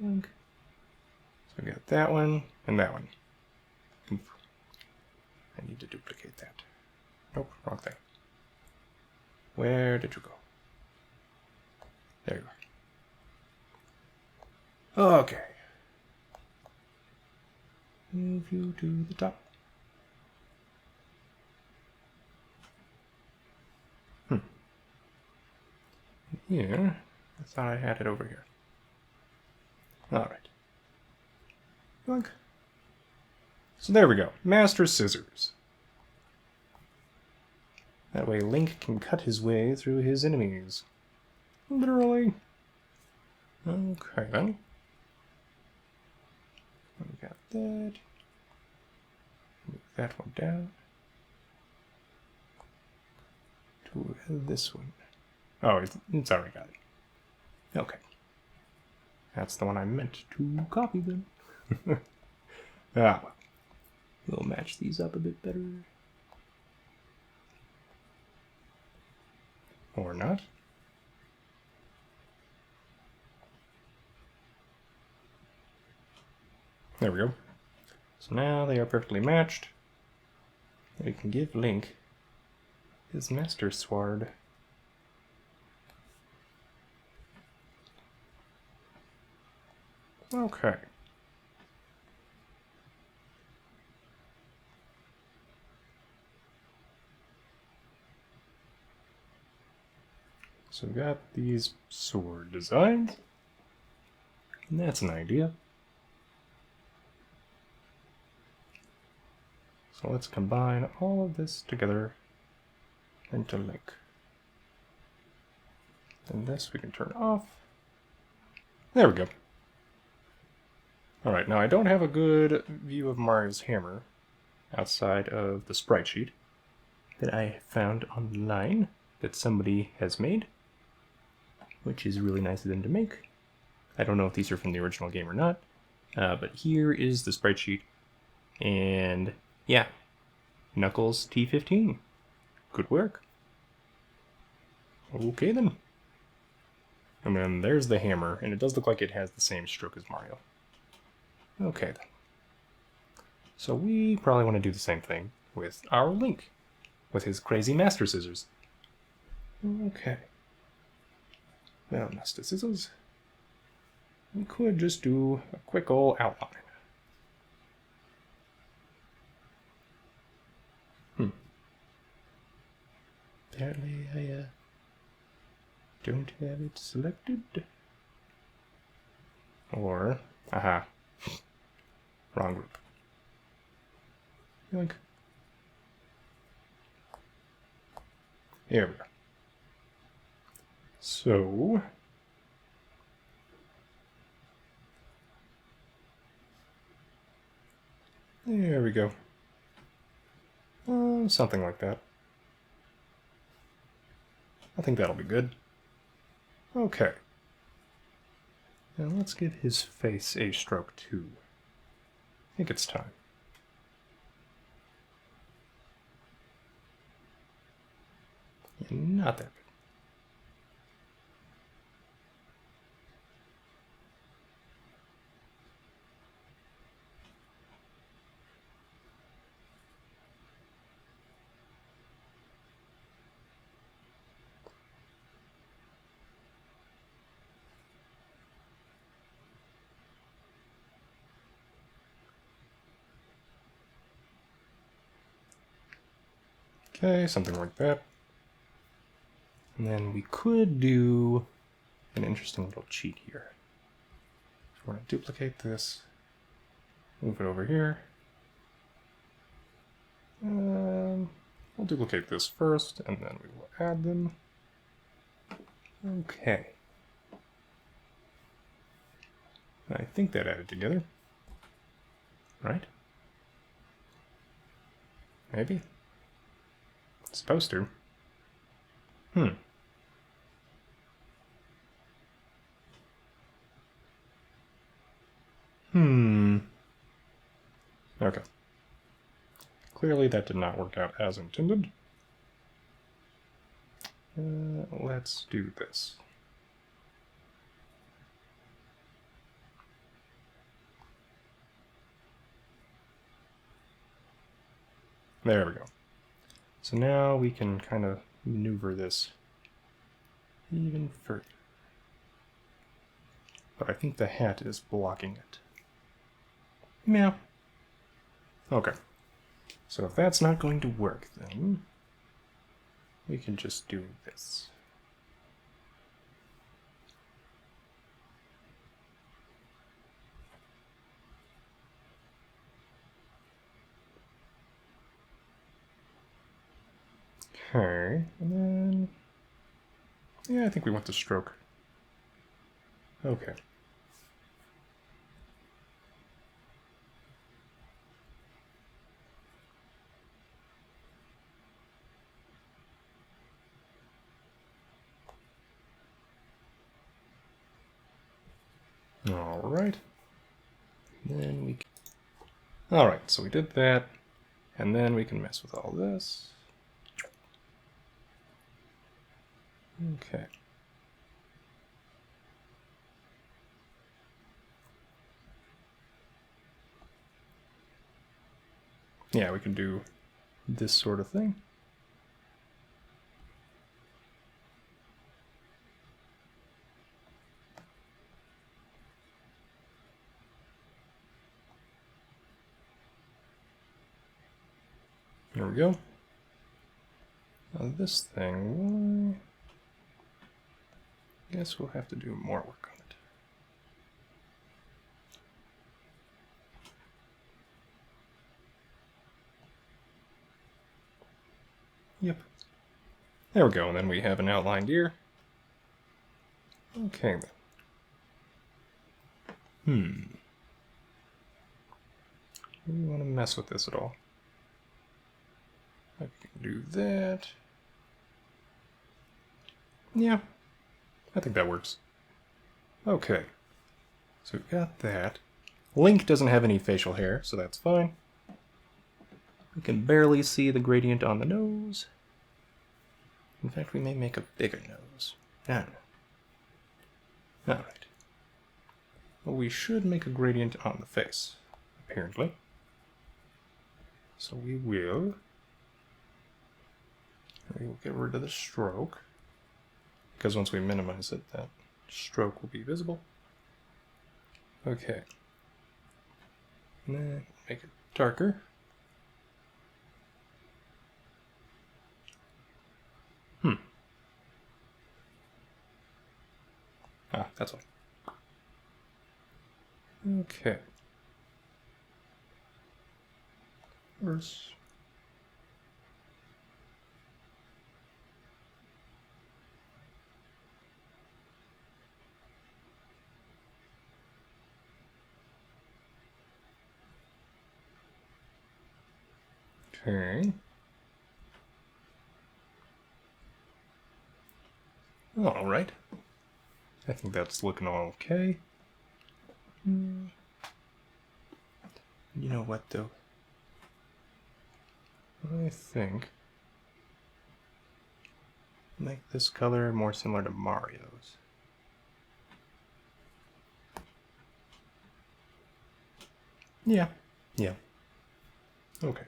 Yoink. So we got that one and that one. Oof. I need to duplicate that. Nope, wrong thing. Where did you go? There you are. Okay. Move you to the top. Here. I thought I had it over here. Alright. Yoink. So there we go. Master Scissors. That way Link can cut his way through his enemies. Literally. Okay, then. We got that. Move that one down. To this one. Oh, it's already got it. Okay. That's the one I meant to copy then. Well. We'll match these up a bit better. Or not. There we go. So now they are perfectly matched. We can give Link his Master Sword. Okay. So we've got these sword designs. And that's an idea. So let's combine all of this together into Link. And this we can turn off. There we go. Alright, now I don't have a good view of Mario's hammer outside of the sprite sheet that I found online that somebody has made, which is really nice of them to make. I don't know if these are from the original game or not, but here is the sprite sheet. And yeah, Knuckles T15. Good work. Okay then. And then there's the hammer, and it does look like it has the same stroke as Mario. Okay then. So we probably want to do the same thing with our Link, with his crazy Master Scissors. Okay. Well, Master Scissors, we could just do a quick old outline. Apparently I don't have it selected. Or, aha, wrong group. Yoink. Here we go. So, there we go. Something like that. I think that'll be good. Okay. Now let's give his face a stroke too. I think it's time. Yeah, not that good. Okay, something like that. And then we could do an interesting little cheat here. So we're going to duplicate this, move it over here. We'll duplicate this first, and then we will add them. Okay. I think that added together. Right? Maybe? It's supposed to. Okay. Clearly that did not work out as intended. Let's do this. There we go. So now we can kind of maneuver this even further. But I think the hat is blocking it. Yeah. Okay. So if that's not going to work, then we can just do this. Okay, and then, yeah, I think we want the stroke Okay. All right. Then we. All right. So we did that, and then we can mess with all this. Okay. Yeah, we can do this sort of thing. There we go. Now this thing, I guess we'll have to do more work on it. Yep. There we go, and then we have an outlined ear. Okay then. Do we want to mess with this at all? I can do that. Yeah, I think that works. Okay, so we've got that. Link doesn't have any facial hair, so that's fine. We can barely see the gradient on the nose. In fact, we may make a bigger nose. I don't know. Alright. Well, we should make a gradient on the face, apparently. So we will get rid of the stroke, because once we minimize it, that stroke will be visible. Okay. And then make it darker. Ah, that's all. Okay. Worse. Okay. All right. I think that's looking all okay. You know what, though? I think make this color more similar to Mario's. Yeah. Okay.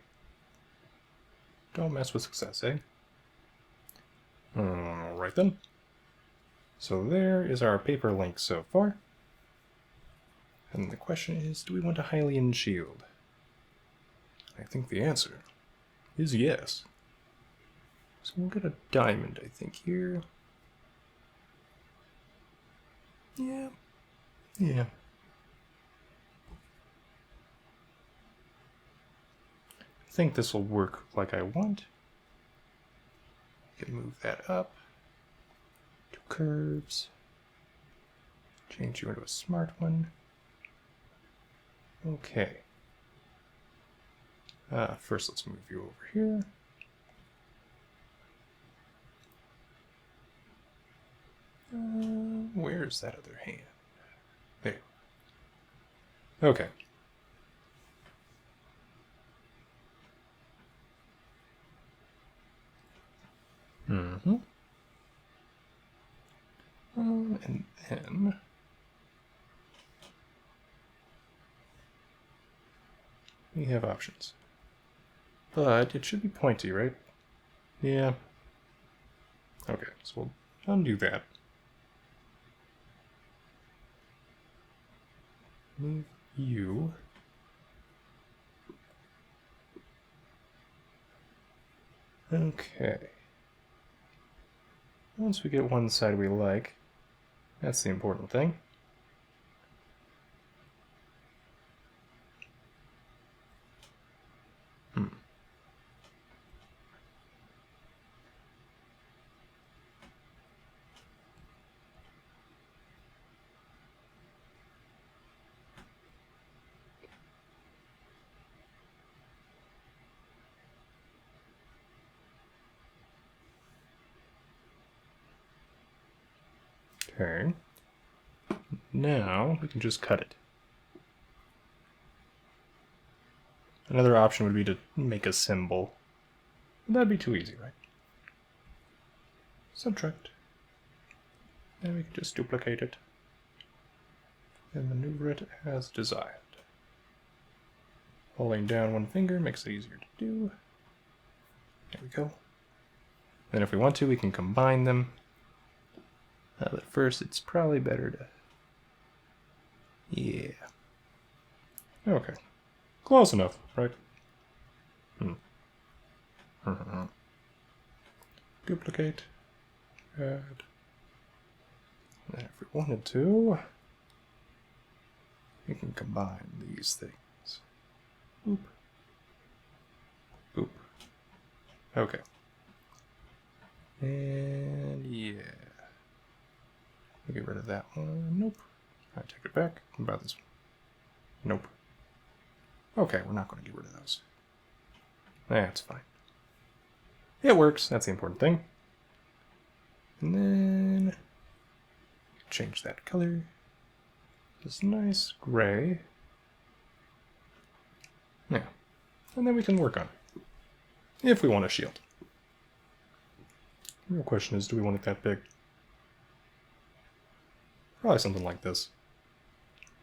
Don't mess with success, eh? Alright then. So there is our paper link so far. And the question is, do we want a Hylian shield? I think the answer is yes. So we'll get a diamond, I think, here. Yeah. I think this will work like I want. I can move that up to curves. Change you into a smart one. Okay. First, let's move you over here. Where's that other hand? There. Okay. And then we have options. But it should be pointy, right? Yeah. Okay, so we'll undo that. Move you. Okay. Once we get one side we like, that's the important thing. Okay. Now we can just cut it. Another option would be to make a symbol. That'd be too easy, right? Subtract. And we can just duplicate it and maneuver it as desired. Holding down one finger makes it easier to do. There we go. Then if we want to, we can combine them. But first, it's probably better to... Yeah. Okay. Close enough, right? Duplicate. Add. And if we wanted to, we can combine these things. Boop. Boop. Okay. And yeah. We'll get rid of that one. Nope. I take it back. What about this one? Nope. Okay, we're not going to get rid of those. That's fine. It works. That's the important thing. And then change that color. This nice gray. Yeah. And then we can work on it. If we want a shield. The real question is, do we want it that big? Probably something like this.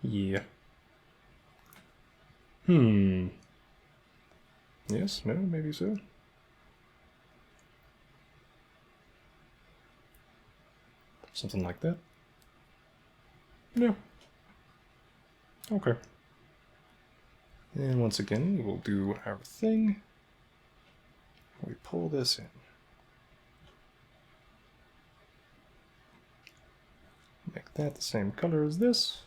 Yeah. Yes, no, maybe so. Something like that. Yeah. Okay. And once again, we'll do our thing. We pull this in. Make that the same color as this.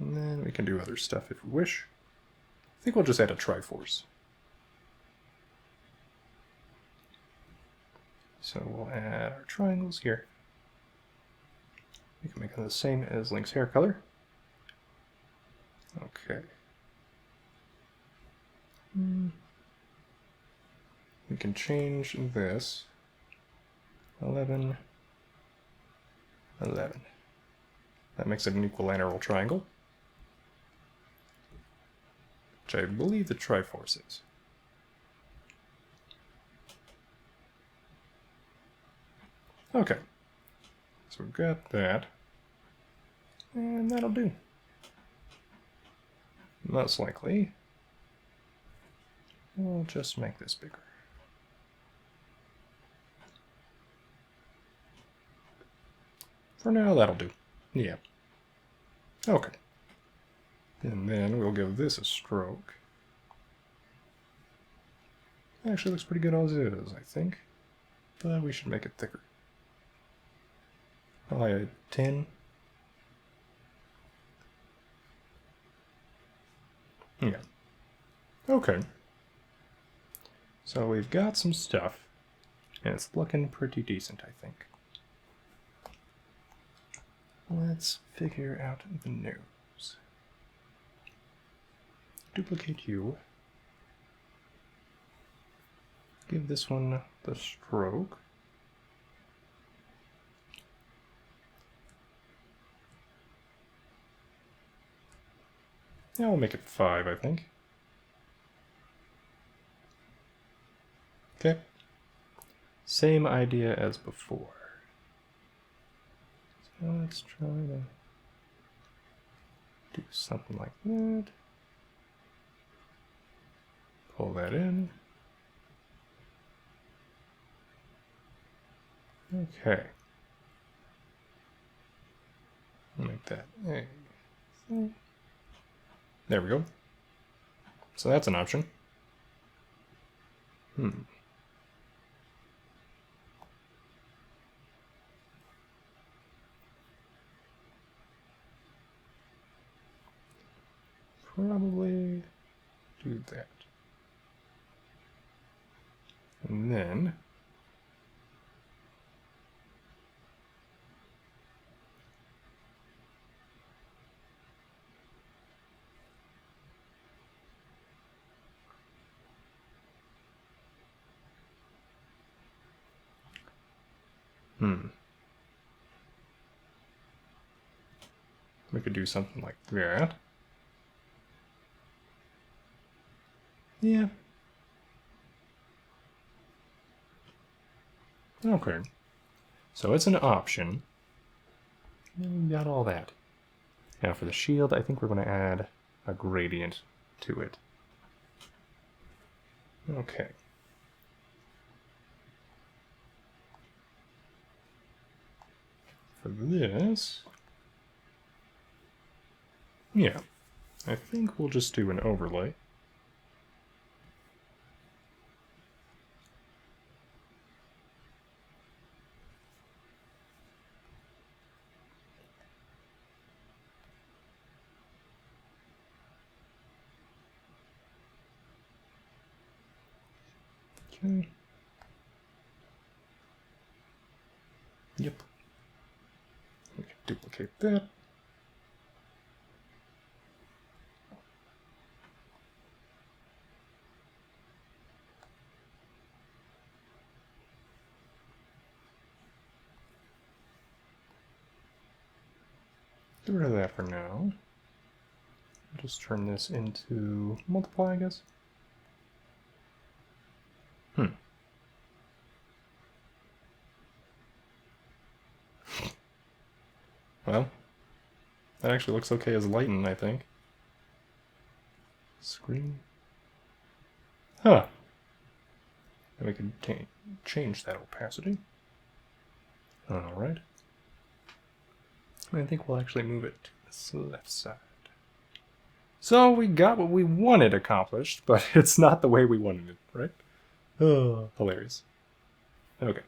And then we can do other stuff if we wish. I think we'll just add a Triforce. So we'll add our triangles here. We can make them the same as Link's hair color. Okay. We can change this. 11. 11. That makes it an equilateral triangle. Which I believe the Triforce is. Okay. So we've got that. And that'll do. Most likely, we'll just make this bigger. For now, that'll do. Yeah. Okay. And then we'll give this a stroke. Actually looks pretty good as it is, I think. But we should make it thicker. Probably a 10. Yeah. Okay. So we've got some stuff. And it's looking pretty decent, I think. Let's figure out the nose. Duplicate you. Give this one the stroke. Yeah, we'll make it 5, I think. Okay. Same idea as before. So let's try to do something like that. Pull that in. Okay. Make that a thing. There we go. So that's an option. Probably do that. And then We could do something like that. Yeah. Okay. So it's an option. And we got all that. Now for the shield, I think we're going to add a gradient to it. Okay. For this, yeah, I think we'll just do an overlay. Okay. Yep. We can duplicate that. Get rid of that for now. Just turn this into multiply, I guess. Well, that actually looks okay as lighten, I think. Screen. Huh. And we can change that opacity. Alright. I think we'll actually move it to this left side. So we got what we wanted accomplished, but it's not the way we wanted it, right? Oh, hilarious. Okay.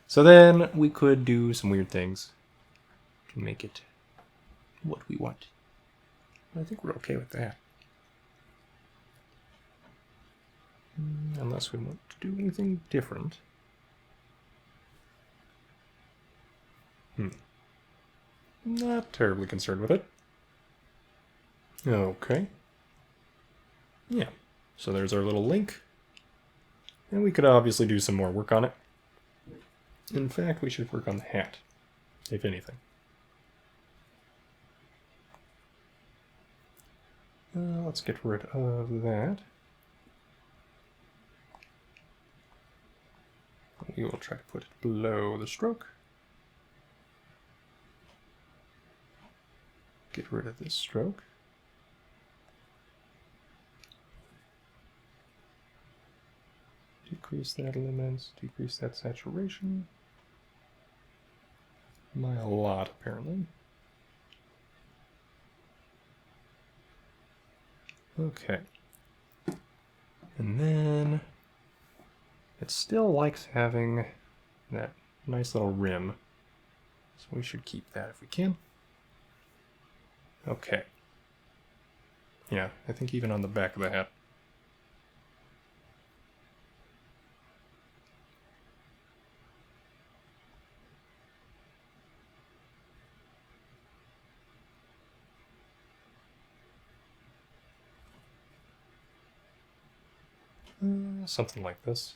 So then we could do some weird things to make it what we want. I think we're okay with that. Unless we want to do anything different. Not terribly concerned with it. Okay. Yeah. So there's our little link. And we could obviously do some more work on it. In fact, we should work on the hat, if anything. Let's get rid of that. We will try to put it below the stroke. Get rid of this stroke. Decrease that luminance, decrease that saturation. By a lot, apparently. Okay. And then it still likes having that nice little rim. So we should keep that if we can. Okay. Yeah, I think even on the back of the hat. Something like this.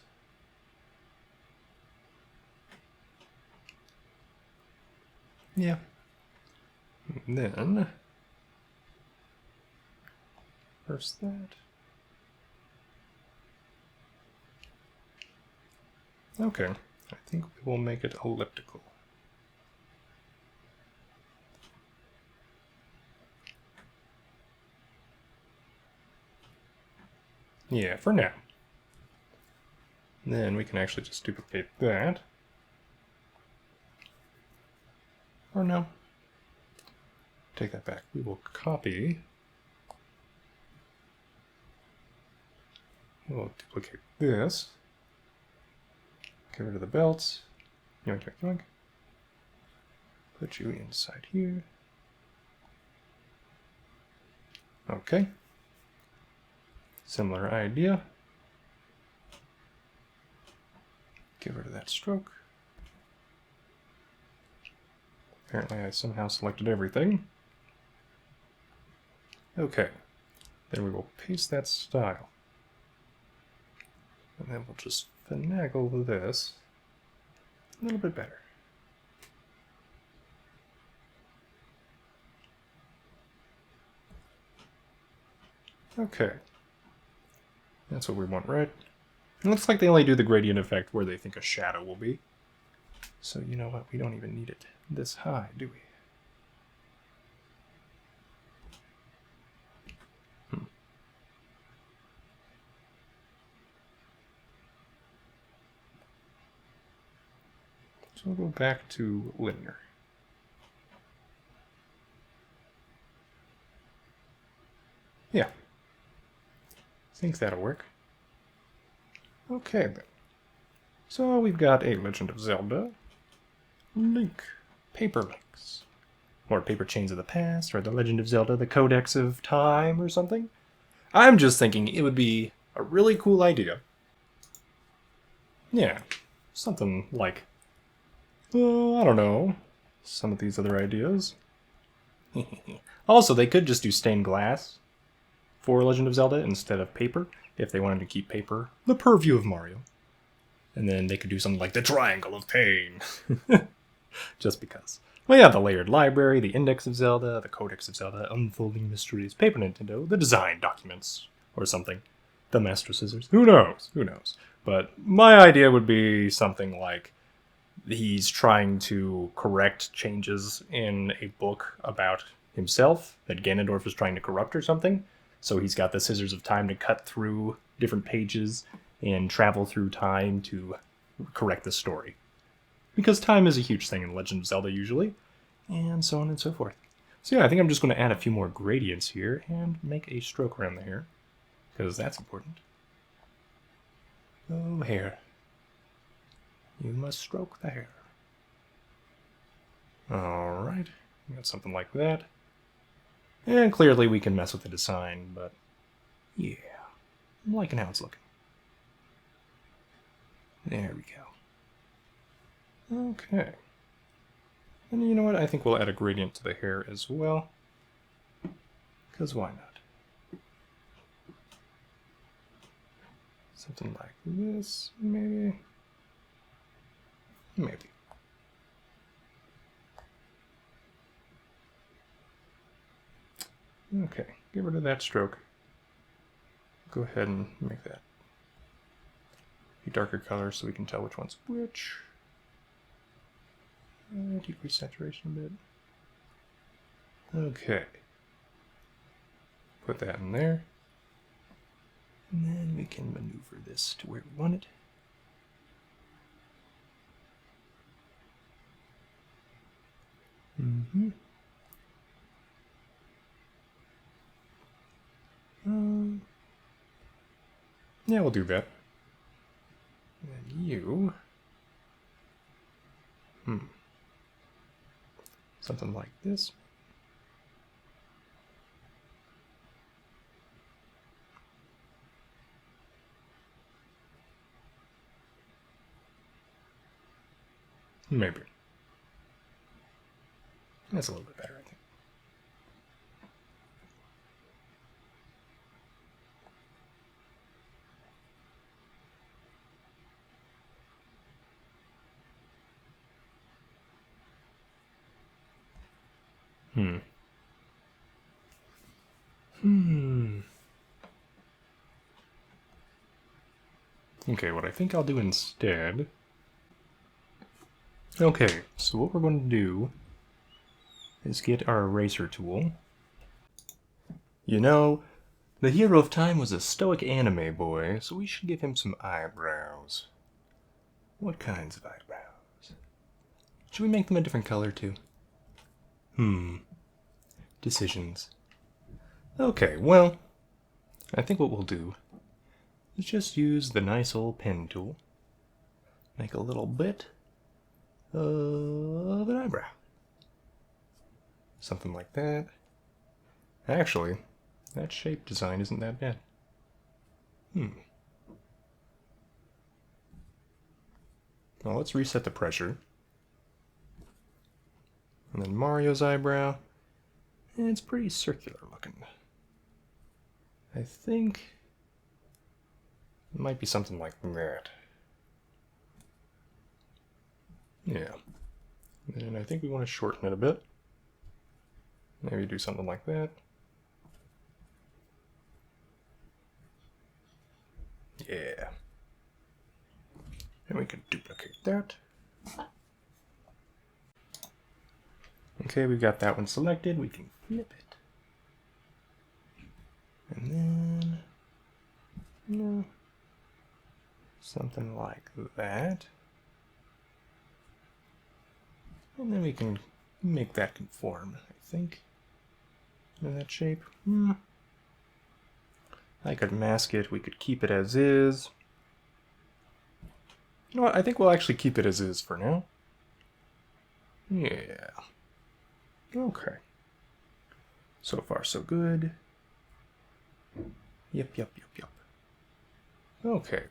Yeah. And then first that. Okay, I think we will make it elliptical. Yeah, for now. Then we can actually just duplicate that. Or no. Take that back. We will copy. We'll duplicate this. Get rid of the belts. Yoink, yoink, yoink. Put you inside here. Okay. Similar idea. Get rid of that stroke. Apparently I somehow selected everything. Okay. Then we will paste that style. And then we'll just finagle this a little bit better. Okay. That's what we want, right? It looks like they only do the gradient effect where they think a shadow will be. So you know what? We don't even need it this high, do we? So we'll go back to linear. Yeah. I think that'll work. Okay, then. So we've got a Legend of Zelda link. Paper links. Or Paper Chains of the Past, or The Legend of Zelda, The Codex of Time, or something. I'm just thinking it would be a really cool idea. Yeah. Something like, I don't know, some of these other ideas. Also, they could just do stained glass for Legend of Zelda instead of paper, if they wanted to keep paper the purview of Mario. And then they could do something like the Triangle of Pain. Just because. Well, yeah, the layered library, the Index of Zelda, the Codex of Zelda, Unfolding Mysteries, Paper Nintendo, the design documents, or something. The Master Scissors. Who knows? Who knows? But my idea would be something like he's trying to correct changes in a book about himself that Ganondorf is trying to corrupt or something. So he's got the Scissors of Time to cut through different pages and travel through time to correct the story. Because time is a huge thing in Legend of Zelda usually, and so on and so forth. So yeah, I think I'm just going to add a few more gradients here and make a stroke around the hair, because that's important. Oh, hair. You must stroke the hair. Alright, got something like that. And clearly we can mess with the design, but yeah, I'm liking how it's looking. There we go. Okay. And you know what? I think we'll add a gradient to the hair as well. Because why not? Something like this, maybe. Maybe. Okay, get rid of that stroke. Go ahead and make that a darker color so we can tell which one's which. Decrease saturation a bit. Okay. Put that in there. And then we can maneuver this to where we want it. Yeah, we'll do that. And you... Something like this. Maybe. That's a little bit better, I think. Okay, what I think I'll do instead... Okay, so what we're going to do is get our eraser tool. You know, the hero of time was a stoic anime boy, so we should give him some eyebrows. What kinds of eyebrows? Should we make them a different color too? Decisions. Okay, well, I think what we'll do is just use the nice old pen tool. Make a little bit of an eyebrow. Something like that. Actually, that shape design isn't that bad. Well, let's reset the pressure. And then Mario's eyebrow. And it's pretty circular looking. I think it might be something like that. Yeah. And I think we want to shorten it a bit. Maybe do something like that. Yeah. And we can duplicate that. Okay, we've got that one selected. We can flip it. And then, no, something like that. And then we can make that conform, I think, in that shape. I could mask it. We could keep it as is. You know what? I think we'll actually keep it as is for now. Yeah. Okay. So far, so good. Yep. Okay.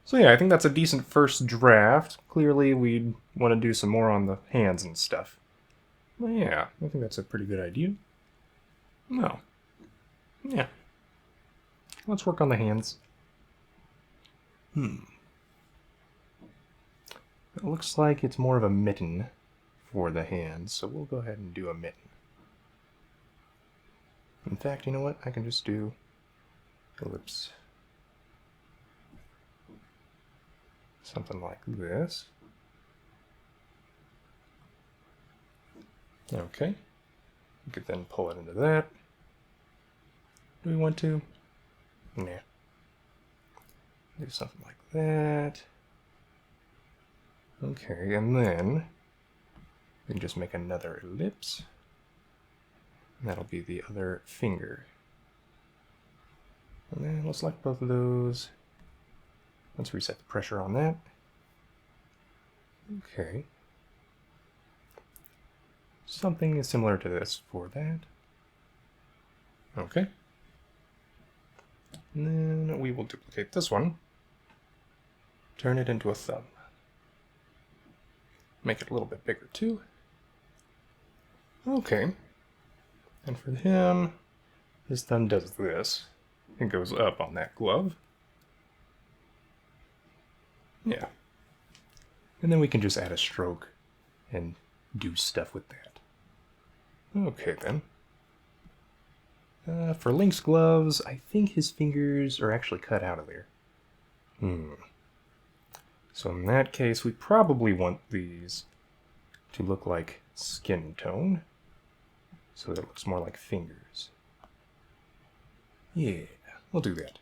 So yeah, I think that's a decent first draft. Clearly, we'd want to do some more on the hands and stuff. But yeah, I think that's a pretty good idea. No. Yeah. Let's work on the hands. It looks like it's more of a mitten for the hands, so we'll go ahead and do a mitten. In fact, you know what? I can just do ellipse. Something like this. Okay. We could then pull it into that. Do we want to? Nah. Do something like that. Okay, and then we can just make another ellipse. And that'll be the other finger. And then we'll select both of those. Let's reset the pressure on that. Okay. Something similar to this for that. Okay. And then we will duplicate this one. Turn it into a thumb. Make it a little bit bigger too. Okay. And for him, his thumb does this. It goes up on that glove. Yeah. And then we can just add a stroke and do stuff with that. Okay then. For Link's gloves, I think his fingers are actually cut out of there. So in that case, we probably want these to look like skin tone, so that it looks more like fingers. Yeah, we'll do that.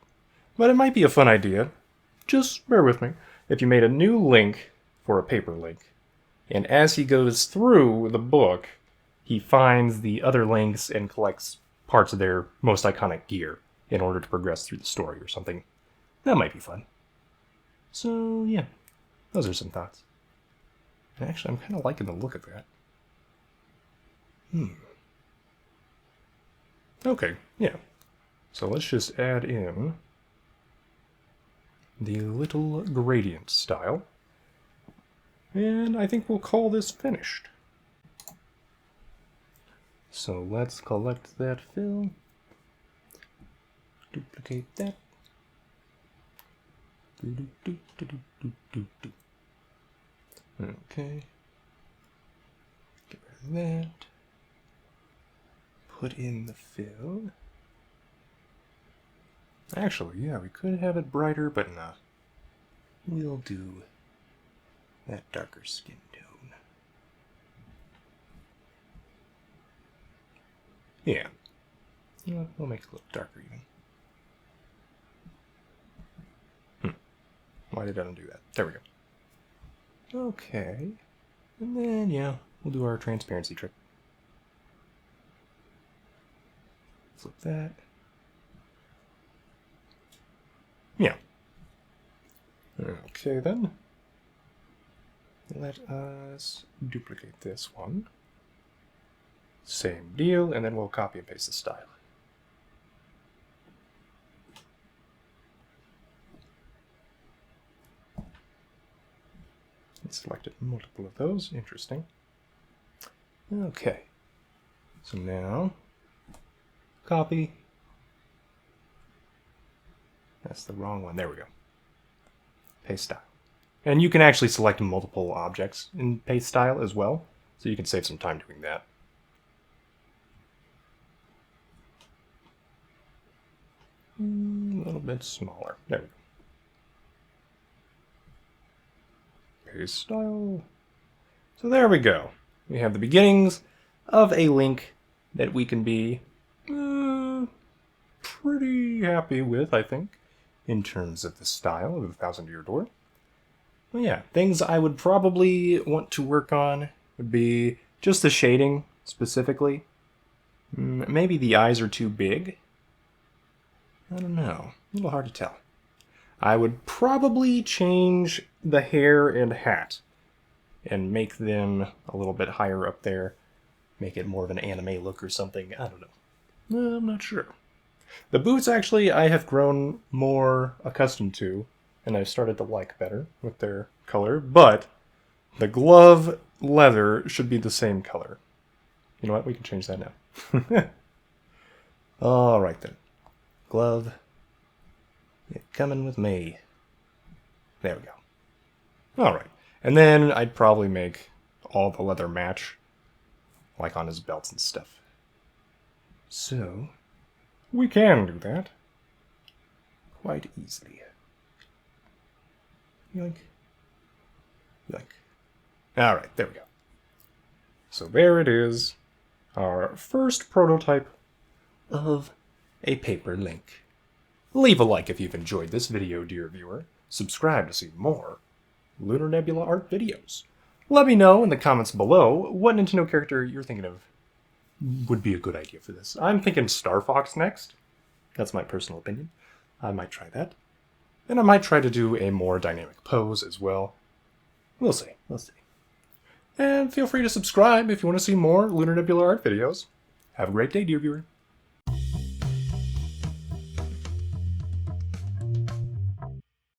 But it might be a fun idea, just bear with me, if you made a new Link for a paper Link, and as he goes through the book, he finds the other Links and collects parts of their most iconic gear in order to progress through the story or something. That might be fun. So, yeah, those are some thoughts. And actually, I'm kind of liking the look of that. Okay, yeah. So let's just add in the little gradient style. And I think we'll call this finished. So let's collect that fill. Duplicate that. Okay. Get rid of that. Put in the fill. Actually, yeah, we could have it brighter, but nah. We'll do that darker skin tone. Yeah. We'll make it a little darker even. Why did I undo that? There we go. Okay. And then, yeah, we'll do our transparency trick. Flip that. Yeah. Okay then. Let us duplicate this one. Same deal, and then we'll copy and paste the style. Selected multiple of those. Interesting. Okay. So now, copy. That's the wrong one. There we go. Paste style. And you can actually select multiple objects in paste style as well, so you can save some time doing that. A little bit smaller. There we go. Paste style. So there we go. We have the beginnings of a link that we can be pretty happy with, I think, in terms of the style of the Thousand-Year Door. Well, yeah, things I would probably want to work on would be just the shading, specifically. Maybe the eyes are too big. I don't know. A little hard to tell. I would probably change the hair and hat and make them a little bit higher up there. Make it more of an anime look or something. I don't know. I'm not sure. The boots, actually, I have grown more accustomed to, and I've started to like better with their color, but the glove leather should be the same color. You know what? We can change that now. All right, then. Glove. You're coming with me. There we go. All right. And then I'd probably make all the leather match, like on his belts and stuff. So, we can do that quite easily. Yoink. Yoink. All right, there we go. So there it is, our first prototype of a paper link. Leave a like if you've enjoyed this video, dear viewer. Subscribe to see more Lunar Nebula art videos. Let me know in the comments below what Nintendo character you're thinking of would be a good idea for this. I'm thinking Star Fox next. That's my personal opinion. I might try that. And I might try to do a more dynamic pose as well. We'll see. We'll see. And feel free to subscribe if you want to see more Lunar Nebula art videos. Have a great day, dear viewer.